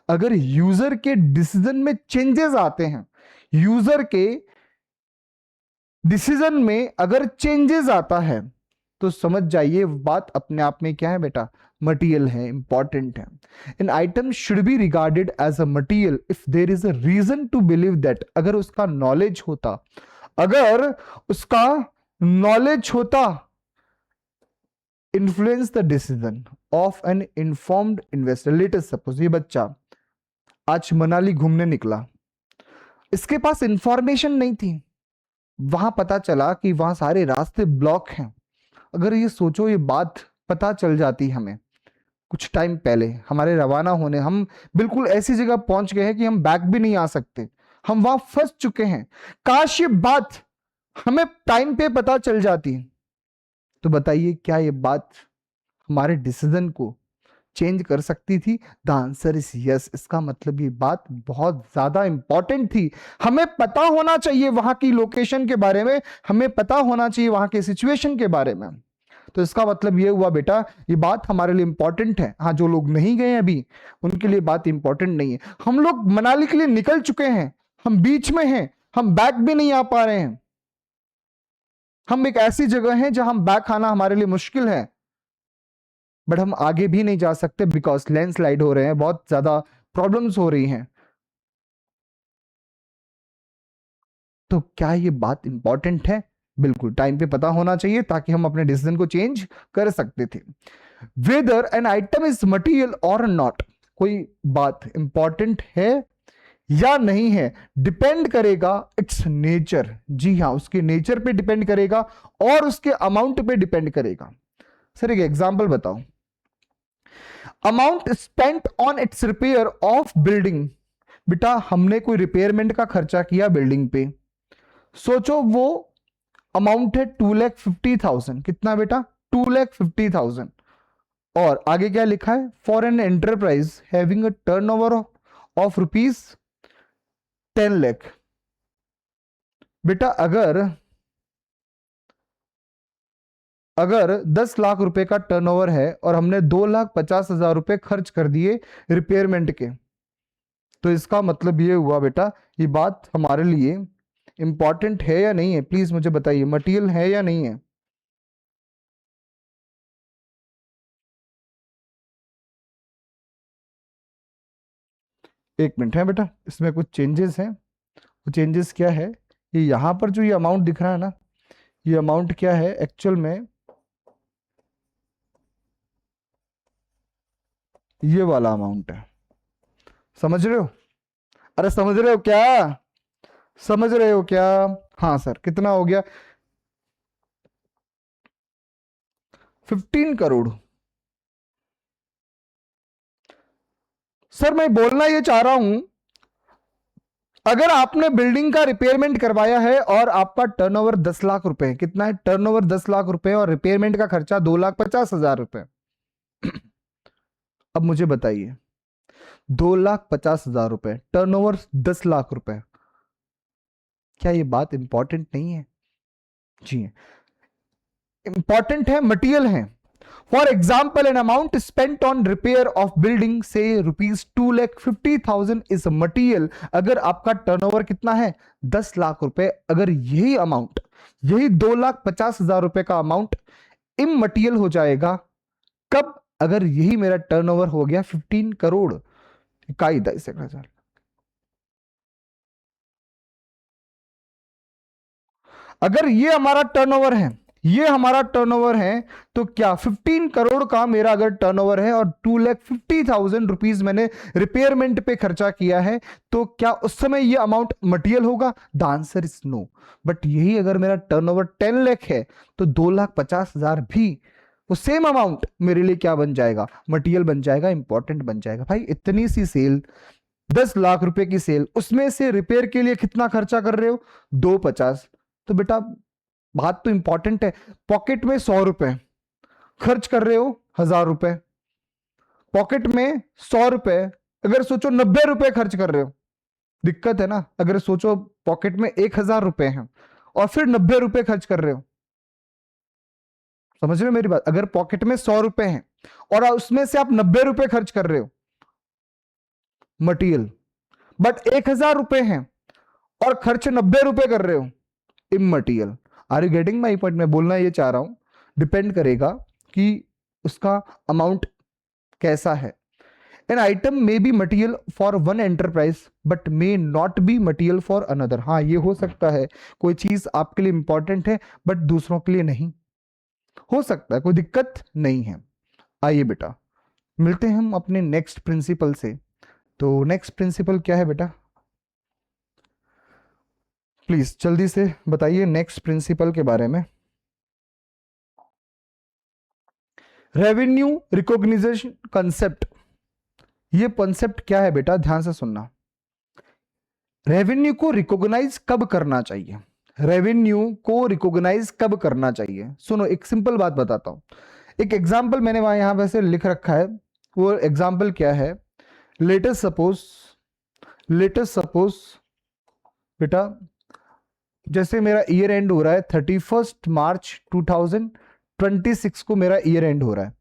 अगर यूजर के डिसीजन में चेंजेस आते हैं, यूजर के डिसीजन में अगर चेंजेस आता है, तो समझ जाइए बात अपने आप में क्या है बेटा? मटेरियल है, इंपॉर्टेंट है। An item should be regarded as a material if there is a reason to believe that, अगर उसका नॉलेज होता influence the decision of an informed investor. Latest suppose ये बच्चा आज मनाली घूमने निकला, इसके पास इंफॉर्मेशन नहीं थी, वहां पता चला कि वहां सारे रास्ते ब्लॉक हैं। अगर ये सोचो, ये बात पता चल जाती हमें कुछ टाइम पहले हमारे रवाना होने, हम बिल्कुल ऐसी जगह पहुंच गए हैं कि हम बैक भी नहीं आ सकते, हम वहां फंस चुके हैं, काश ये बात हमें टाइम पे पता चल जाती, तो बताइए क्या ये बात हमारे डिसीजन को चेंज कर सकती थी? The answer is yes. इसका मतलब ये बात बहुत ज्यादा इंपॉर्टेंट थी, हमें पता होना चाहिए वहां की लोकेशन के बारे में, हमें पता होना चाहिए वहां के सिचुएशन के बारे में। तो इसका मतलब ये हुआ बेटा, ये बात हमारे लिए इंपॉर्टेंट है। हाँ, जो लोग नहीं गए अभी उनके लिए बात इंपॉर्टेंट नहीं है। हम लोग मनाली के लिए निकल चुके हैं, हम बीच में हैं, हम बैक भी नहीं आ पा रहे हैं, हम एक ऐसी जगह हैं जहां हम बैक आना हमारे लिए मुश्किल है, बट हम आगे भी नहीं जा सकते बिकॉज लैंडस्लाइड हो रहे हैं, बहुत ज्यादा प्रॉब्लम्स हो रही हैं। तो क्या ये बात इंपॉर्टेंट है? बिल्कुल टाइम पे पता होना चाहिए ताकि हम अपने डिसीजन को चेंज कर सकते थे। Whether an item is material or not, कोई बात इंपॉर्टेंट है या नहीं है, डिपेंड करेगा इट्स नेचर। जी हाँ, उसके नेचर पे डिपेंड करेगा और उसके अमाउंट पे डिपेंड करेगा। सर एक एग्जांपल बताओ। Amount spent on it's repair of building, बेटा हमने कोई रिपेयरमेंट का खर्चा किया बिल्डिंग पे, सोचो वो अमाउंट है 2,50,000। कितना बेटा? 2,50,000। और आगे क्या लिखा है? For an enterprise having a turnover of rupees 10 lakh. बेटा अगर 10 लाख रुपए का टर्नओवर है और हमने 2,50,000 रुपए खर्च कर दिए रिपेयरमेंट के, तो इसका मतलब ये हुआ बेटा, ये बात हमारे लिए इंपॉर्टेंट है या नहीं है? प्लीज मुझे बताइए, मटेरियल है या नहीं है? एक मिनट है बेटा, इसमें कुछ चेंजेस हैं। वो चेंजेस क्या है? ये यहां पर जो ये अमाउंट दिख रहा है ना, ये अमाउंट क्या है एक्चुअल में? ये वाला अमाउंट है, समझ रहे हो? अरे समझ रहे हो क्या? समझ रहे हो क्या? हाँ सर, कितना हो गया? 15 करोड़। सर मैं बोलना ये चाह रहा हूं, अगर आपने बिल्डिंग का रिपेयरमेंट करवाया है और आपका टर्नओवर 10 लाख रुपए है, कितना है? टर्नओवर 10 लाख रुपए और रिपेयरमेंट का खर्चा 2,50,000 रुपए। अब मुझे बताइए, 2,50,000 रुपए, टर्नओवर 10 लाख रुपए, क्या ये बात इंपॉर्टेंट नहीं है? जी इंपॉर्टेंट है, मटेरियल है। For example an amount spent on repair of building से ₹2,50,000 इज मटीरियल। अगर आपका टर्नओवर कितना है? 10 लाख रुपए, अगर यही अमाउंट, यही 2,50,000 रुपए का अमाउंट इममटीरियल हो जाएगा कब? अगर यही मेरा टर्नओवर हो गया 15 करोड़ इकाई 10,000। अगर ये हमारा टर्नओवर है, ये हमारा टर्नओवर है, तो क्या 15 करोड़ का मेरा अगर टर्नओवर है और 2,50,000 रुपीज मैंने रिपेयरमेंट पे खर्चा किया है, तो क्या उस समय ये अमाउंट मटेरियल होगा? The answer is no. But यही अगर मेरा टर्नओवर 10 लाख है, तो 2,50,000 भी वो सेम अमाउंट मेरे लिए क्या बन जाएगा? मटेरियल बन जाएगा, इंपॉर्टेंट बन जाएगा। भाई इतनी सी सेल, 10 लाख रुपए की सेल, उसमें से रिपेयर के लिए कितना खर्चा कर रहे हो? 250। तो बेटा बात तो इंपॉर्टेंट है। पॉकेट में 100 रुपए खर्च कर रहे हो, 1,000 रुपए पॉकेट में, 100 रुपए, अगर सोचो 90 रुपए खर्च कर रहे हो, दिक्कत है ना? अगर सोचो पॉकेट में 1,000 रुपए हैं और फिर 90 रुपए खर्च कर रहे हो, समझ रहे हो मेरी बात? अगर पॉकेट में 100 रुपए हैं और उसमें से आप 90 रुपए खर्च कर रहे हो मटीरियल, बट 1,000 रुपए हैं और खर्च 90 रुपए कर रहे हो immaterial. Are you getting my point? मैं बोलना ये चाह रहा हूं, डिपेंड करेगा कि उसका अमाउंट कैसा है। An item may be material for one enterprise but may not be material for another. हाँ ये हो सकता है, कोई चीज आपके लिए इंपॉर्टेंट है बट दूसरों के लिए नहीं, हो सकता है, कोई दिक्कत नहीं है। आइए बेटा मिलते हैं हम अपने नेक्स्ट प्रिंसिपल से। तो नेक्स्ट प्रिंसिपल क्या है बेटा? प्लीज जल्दी से बताइए नेक्स्ट प्रिंसिपल के बारे में। Revenue recognization concept. ये कॉन्सेप्ट क्या है बेटा? ध्यान से सुनना। रेवेन्यू को रिकॉग्नाइज कब करना चाहिए? रेवेन्यू को रिकॉग्नाइज कब करना चाहिए? सुनो एक सिंपल बात बताता हूं। एक एग्जांपल मैंने वहां यहां वैसे लिख रखा है। वो एग्जांपल क्या है? लेटेस्ट सपोज बेटा, जैसे मेरा ईयर एंड हो रहा है 31 मार्च 2026 को मेरा ईयर एंड हो रहा है।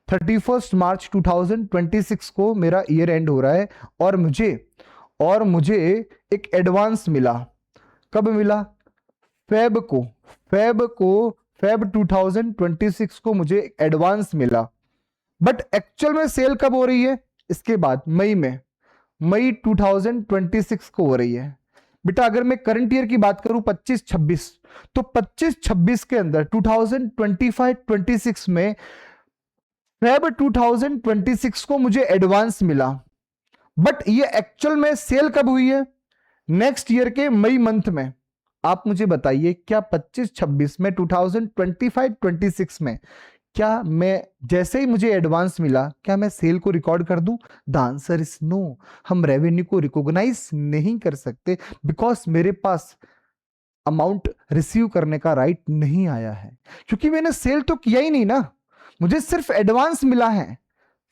31 मार्च 2026 को मेरा ईयर एंड हो रहा है और मुझे एक एडवांस मिला। कब मिला? फेब 2026 को मुझे एडवांस मिला, बट एक्चुअल में सेल कब हो रही है? इसके बाद मई 2026 को हो रही है। बेटा अगर मैं करंट ईयर की बात करूं 25-26, तो 25-26 के अंदर 2025-26 में फेब 2026 को मुझे एडवांस मिला, बट ये एक्चुअल में सेल कब हुई है? नेक्स्ट ईयर के मई मंथ में। आप मुझे बताइए क्या 25-26 में 2025-26 में क्या मैं जैसे ही मुझे एडवांस मिला क्या मैं सेल को रिकॉर्ड कर दूं? The answer is no. हम रेवेन्यू को रिकॉग्नाइज नहीं कर सकते बिकॉज मेरे पास अमाउंट रिसीव करने का राइट नहीं आया है, क्योंकि मैंने सेल तो किया ही नहीं ना, मुझे सिर्फ एडवांस मिला है।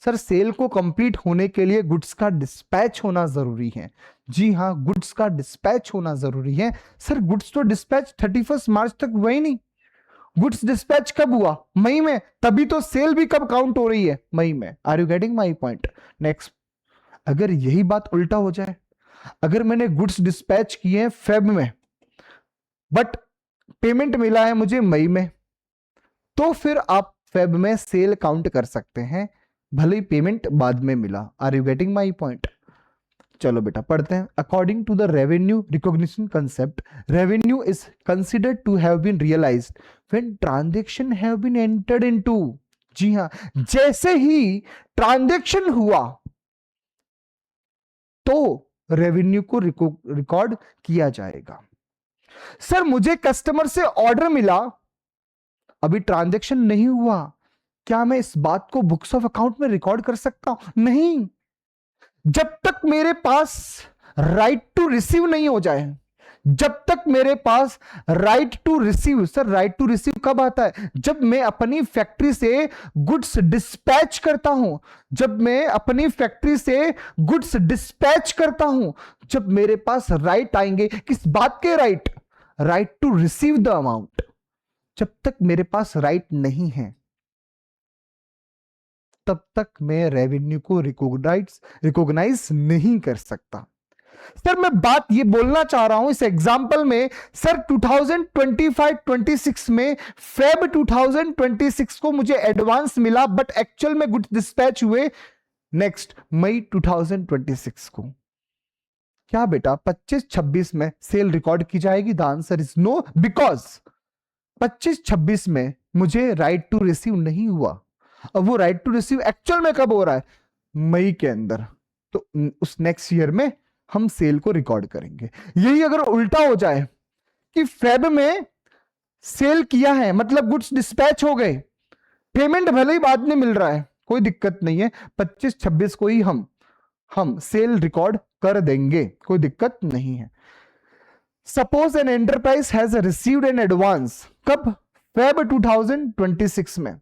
सर सेल को कंप्लीट होने के लिए गुड्स का डिस्पैच होना जरूरी है। जी हाँ, गुड्स का डिस्पैच होना जरूरी है। सर गुड्स तो डिस्पैच 31 मार्च तक हुआ ही नहीं। गुड्स डिस्पैच कब हुआ? मई में, तभी तो सेल भी कब काउंट हो रही है? मई में। Are you getting my point? Next, अगर यही बात उल्टा हो जाए, अगर मैंने गुड्स डिस्पैच किए हैं फेब में बट पेमेंट मिला है मुझे मई में, तो फिर आप फेब में सेल काउंट कर सकते हैं, भले ही पेमेंट बाद में मिला। Are you getting my point? चलो बेटा पढ़ते हैं। According to the revenue recognition concept, revenue is considered to have been realised when transaction have been entered into. जी हां, जैसे ही ट्रांजैक्शन हुआ तो रेवेन्यू को रिकॉर्ड किया जाएगा। सर मुझे कस्टमर से ऑर्डर मिला, अभी ट्रांजैक्शन नहीं हुआ, क्या मैं इस बात को बुक्स ऑफ अकाउंट में रिकॉर्ड कर सकता हूं? नहीं, जब तक मेरे पास राइट टू रिसीव नहीं हो जाए, जब तक मेरे पास right to receive. Sir right to receive कब आता है? जब मैं अपनी फैक्ट्री से गुड्स डिस्पैच करता हूं, जब मैं अपनी फैक्ट्री से गुड्स डिस्पैच करता हूं, जब मेरे पास राइट आएंगे। किस बात के right? Right to receive the amount. जब तक मेरे पास राइट नहीं है तब तक मैं रेवेन्यू को रिकॉग्नाइज नहीं कर सकता। सर मैं बात ये बोलना चाह रहा हूं इस एग्जांपल में, सर 2025-26 में फेब 2026 को मुझे एडवांस मिला बट एक्चुअल में गुड्स डिस्पैच हुए नेक्स्ट मई 2026 को। क्या बेटा 25-26 में सेल रिकॉर्ड की जाएगी? The answer is no, because 25-26 में मुझे राइट टू रिसीव नहीं हुआ। अब वो राइट टू रिसीव एक्चुअल में कब हो रहा है? मई के अंदर। तो उस नेक्स्ट ईयर में हम सेल को रिकॉर्ड करेंगे। यही अगर उल्टा हो जाए कि फेब में सेल किया है मतलब गुड्स डिस्पैच हो गए, पेमेंट भले ही बाद में मिल रहा है, कोई दिक्कत नहीं है, 25-26 को ही हम सेल रिकॉर्ड कर देंगे, कोई दिक्कत नहीं है। Suppose an enterprise has received an advance, कब? फेब 2026 में।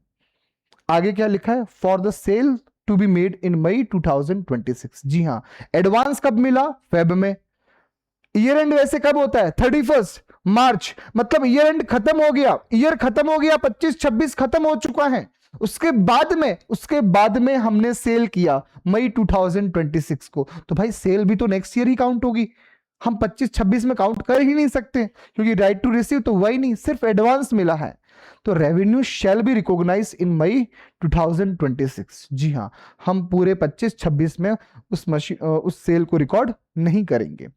आगे क्या लिखा है? For the sale to be made in May 2026। जी हां, एडवांस कब मिला? फेब में। ईयर एंड वैसे कब होता है? 31 मार्च, मतलब ईयर एंड खत्म हो गया, ईयर खत्म हो गया, 25-26 खत्म हो चुका है। उसके बाद में हमने सेल किया मई 2026 को, तो भाई सेल भी तो नेक्स्ट ईयर ही काउंट होगी। हम 25-26 में काउंट कर ही नहीं सकते क्योंकि राइट टू रिसीव तो हुआ ही नहीं, सिर्फ एडवांस मिला है। तो revenue shall be recognise in May 2026। जी हां, हम पूरे 25-26 में उस सेल को रिकॉर्ड नहीं करेंगे।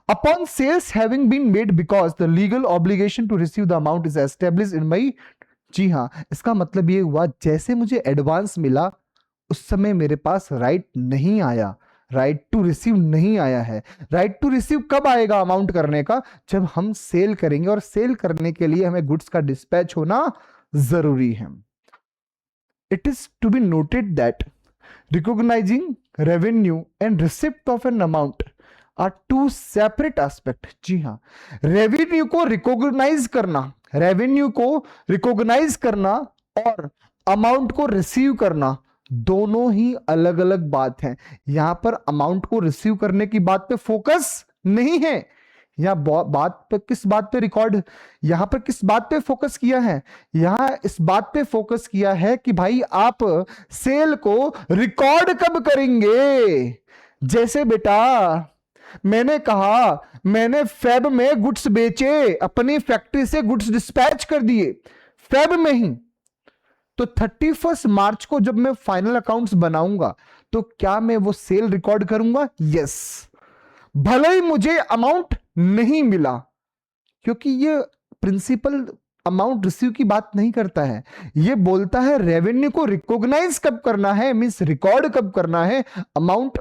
Upon sales having been made because the legal obligation to receive the amount is established in May. जी हां, इसका मतलब ये हुआ जैसे मुझे एडवांस मिला उस समय मेरे पास राइट नहीं आया, राइट टू रिसीव नहीं आया है। राइट टू रिसीव कब आएगा अमाउंट करने का? जब हम सेल करेंगे, और सेल करने के लिए हमें गुड्स का डिस्पैच होना जरूरी है। It is to be noted that recognising revenue and receipt of an amount are two separate aspect. जी हां, रेवेन्यू को रिकॉग्नाइज करना और अमाउंट को रिसीव करना दोनों ही अलग अलग बात है। यहां पर अमाउंट को रिसीव करने की बात पे फोकस नहीं है, यहां बात पे किस बात पे रिकॉर्ड, यहां पर किस बात पे फोकस किया है? यहां इस बात पे फोकस किया है कि भाई आप सेल को रिकॉर्ड कब करेंगे। जैसे बेटा मैंने कहा मैंने फेब में गुड्स बेचे, अपनी फैक्ट्री से गुड्स डिस्पैच कर दिए फेब में ही। तो 31 मार्च को जब मैं फाइनल अकाउंट्स बनाऊंगा तो क्या मैं वो सेल रिकॉर्ड करूंगा? यस, भले ही मुझे अमाउंट नहीं मिला, क्योंकि ये प्रिंसिपल अमाउंट रिसीव की बात नहीं करता है, ये बोलता है रेवेन्यू को रिकॉग्नाइज कब करना है, मींस रिकॉर्ड कब करना है, अमाउंट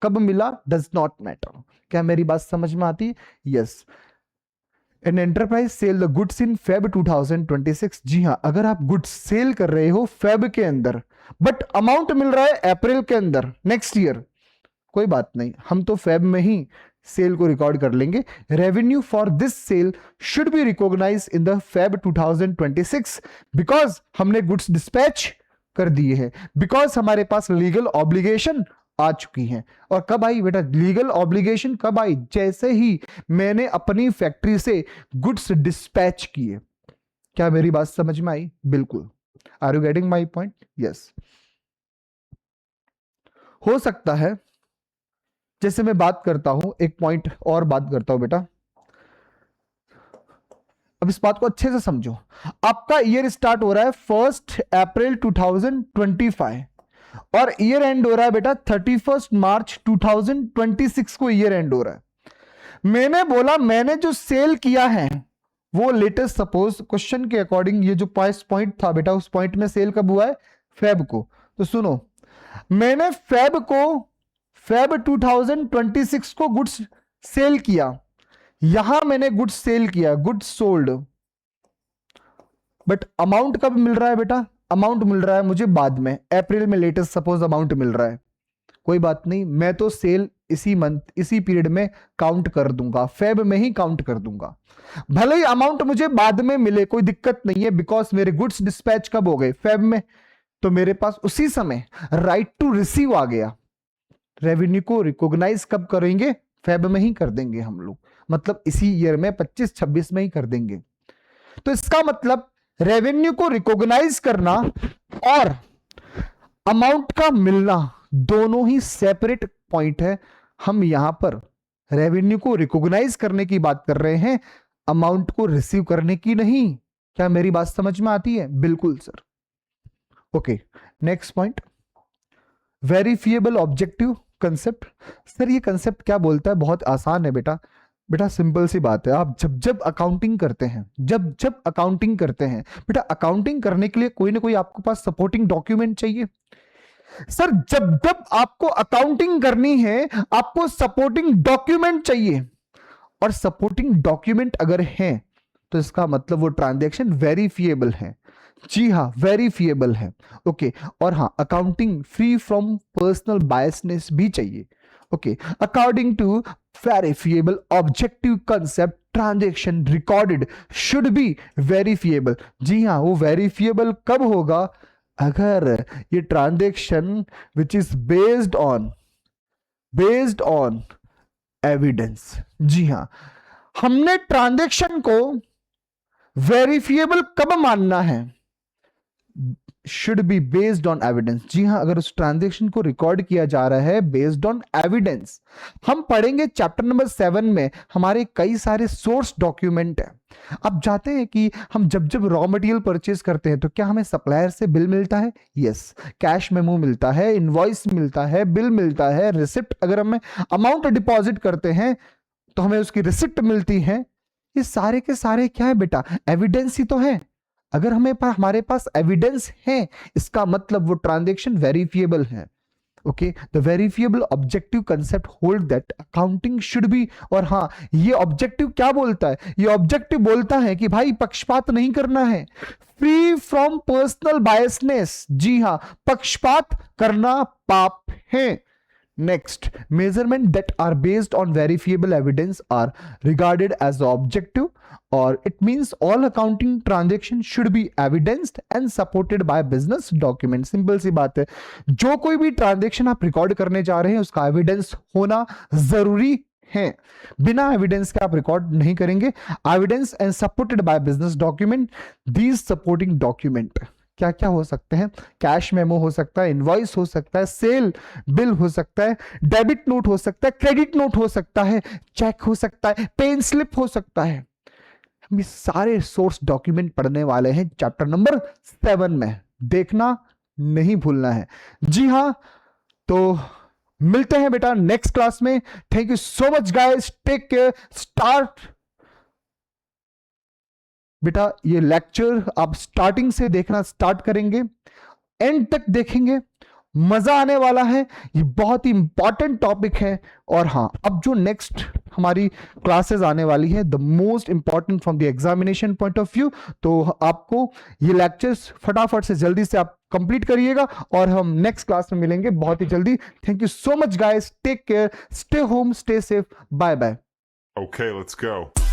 कब मिला डज नॉट मैटर। क्या मेरी बात समझ में आती है? Yes. An enterprise sale the goods in Feb 2026। जी हां, अगर आप गुड्स सेल कर रहे हो फेब के अंदर बट अमाउंट मिल रहा है अप्रैल के अंदर नेक्स्ट ईयर, कोई बात नहीं, हम तो फेब में ही सेल को रिकॉर्ड कर लेंगे। Revenue for this sale should be recognise in the Feb 2026 because हमने गुड्स डिस्पैच कर दिए हैं, बिकॉज हमारे पास लीगल ऑब्लिगेशन आ चुकी हैं। और कब आई बेटा लीगल ऑब्लिगेशन? कब आई? जैसे ही मैंने अपनी फैक्ट्री से गुड्स डिस्पैच किए। क्या मेरी बात समझ में आई? बिल्कुल। Are you getting my point? Yes. हो सकता है जैसे मैं बात करता हूं, एक पॉइंट और बात करता हूं बेटा, अब इस बात को अच्छे से समझो। आपका ईयर स्टार्ट हो रहा है 1 अप्रैल 2025 और ईयर एंड हो रहा है बेटा 31 मार्च 2026 को ईयर एंड हो रहा है। मैंने बोला मैंने जो सेल किया है वो लेटेस्ट, सपोज क्वेश्चन के अकॉर्डिंग ये जो पॉइंट था बेटा, उस पॉइंट में सेल कब हुआ है? फेब को। तो सुनो, मैंने फेब 2026 को गुड्स सेल किया, यहां मैंने गुड्स सेल किया, गुड्स सोल्ड, बट अमाउंट कब मिल रहा है बेटा? अमाउंट मिल रहा है मुझे बाद में, अप्रैल में लेटेस्ट सपोज अमाउंट मिल रहा है। कोई बात नहीं, मैं तो सेल इसी मंथ इसी पीरियड में काउंट कर दूंगा, फेब में ही काउंट कर दूंगा, भले ही अमाउंट मुझे बाद में मिले, कोई दिक्कत नहीं है, बिकॉज मेरे गुड्स डिस्पैच कब हो गए? फेब में। तो मेरे पास उसी समय राइट टू रिसीव आ गया। रेवेन्यू को रिकॉग्नाइज कब करेंगे? फेब में ही कर देंगे हम लोग, मतलब इसी ईयर में 25-26 में ही कर देंगे। तो इसका मतलब रेवेन्यू को रिकॉग्नाइज करना और अमाउंट का मिलना दोनों ही सेपरेट पॉइंट है। हम यहां पर रेवेन्यू को रिकॉग्नाइज करने की बात कर रहे हैं, अमाउंट को रिसीव करने की नहीं। क्या मेरी बात समझ में आती है? बिल्कुल sir. Okay, next point, verifiable objective concept. Sir ये कंसेप्ट क्या बोलता है? बहुत आसान है बेटा, बेटा सिंपल सी बात है। आप जब जब अकाउंटिंग करते हैं, जब अकाउंटिंग करते हैं बेटा, अकाउंटिंग करने के लिए कोई ना कोई आपके पास सपोर्टिंग डॉक्यूमेंट चाहिए। सर जब जब आपको अकाउंटिंग करनी है आपको सपोर्टिंग डॉक्यूमेंट चाहिए, और सपोर्टिंग डॉक्यूमेंट अगर है तो इसका मतलब वो ट्रांजैक्शन वेरीफिएबल है। जी हाँ, वेरीफिएबल है। ओके, और हाँ, accounting free from personal biasness भी चाहिए। Okay, according to verifiable objective concept transaction recorded should be verifiable. जी हाँ, वो वेरीफिएबल कब होगा? अगर ये transaction which is based on evidence. जी हां, हमने ट्रांजैक्शन को वेरीफिएबल कब मानना है? Should be based on evidence. जी हां, अगर उस ट्रांजैक्शन को रिकॉर्ड किया जा रहा है बेस्ड ऑन एविडेंस। हम पढ़ेंगे चैप्टर नंबर 7 में, हमारे कई सारे सोर्स डॉक्यूमेंट है। आप जानते हैं कि हम जब जब रॉ मटेरियल परचेज करते हैं तो क्या हमें सप्लायर से बिल मिलता है? यस, कैश मेमो मिलता है, इनवॉइस मिलता है, बिल मिलता है, रिसिप्ट, अगर हमें अमाउंट डिपॉजिट करते हैं तो हमें उसकी रिसिप्ट मिलती है। ये सारे के सारे क्या है बेटा? एविडेंस ही तो है। अगर हमारे पास एविडेंस है इसका मतलब वो ट्रांजैक्शन वेरीफिएबल है। Okay, the verifiable objective concept hold that accounting should be, और हाँ, ये ऑब्जेक्टिव क्या बोलता है? ये ऑब्जेक्टिव बोलता है कि भाई पक्षपात नहीं करना है, फ्री फ्रॉम पर्सनल बायसनेस। जी हाँ, पक्षपात करना पाप है। Next, measurement that are based on verifiable evidence are regarded as objective, or it means all accounting transactions should be evidenced and supported by business documents. Simple सी बात है, जो कोई भी ट्रांजेक्शन आप रिकॉर्ड करने जा रहे हैं उसका एविडेंस होना जरूरी है। बिना एविडेंस के आप रिकॉर्ड नहीं करेंगे। Evidence and supported by business document, these supporting document क्या क्या हो सकते हैं? कैश मेमो हो सकता है, इनवॉइस हो सकता है, सेल बिल हो सकता है, डेबिट नोट हो सकता है, क्रेडिट नोट हो सकता है, चेक हो सकता है, पेन स्लिप हो सकता है। हम ये सारे सोर्स डॉक्यूमेंट पढ़ने वाले हैं चैप्टर नंबर 7 में, देखना नहीं भूलना है। जी हाँ, तो मिलते हैं बेटा नेक्स्ट क्लास में। Thank you so much guys, take care, start. बेटा ये लेक्चर आप स्टार्टिंग से देखना स्टार्ट करेंगे, एंड तक देखेंगे, मजा आने वाला है। ये बहुत ही इंपॉर्टेंट टॉपिक है। और हाँ, अब जो नेक्स्ट हमारी क्लासेस आने वाली है, the most important from the examination point of view, तो आपको ये लेक्चर्स फटाफट से जल्दी से आप कंप्लीट करिएगा और हम नेक्स्ट क्लास में मिलेंगे बहुत ही जल्दी। Thank you so much guys, take care, stay home, stay safe, bye bye. Okay, let's go.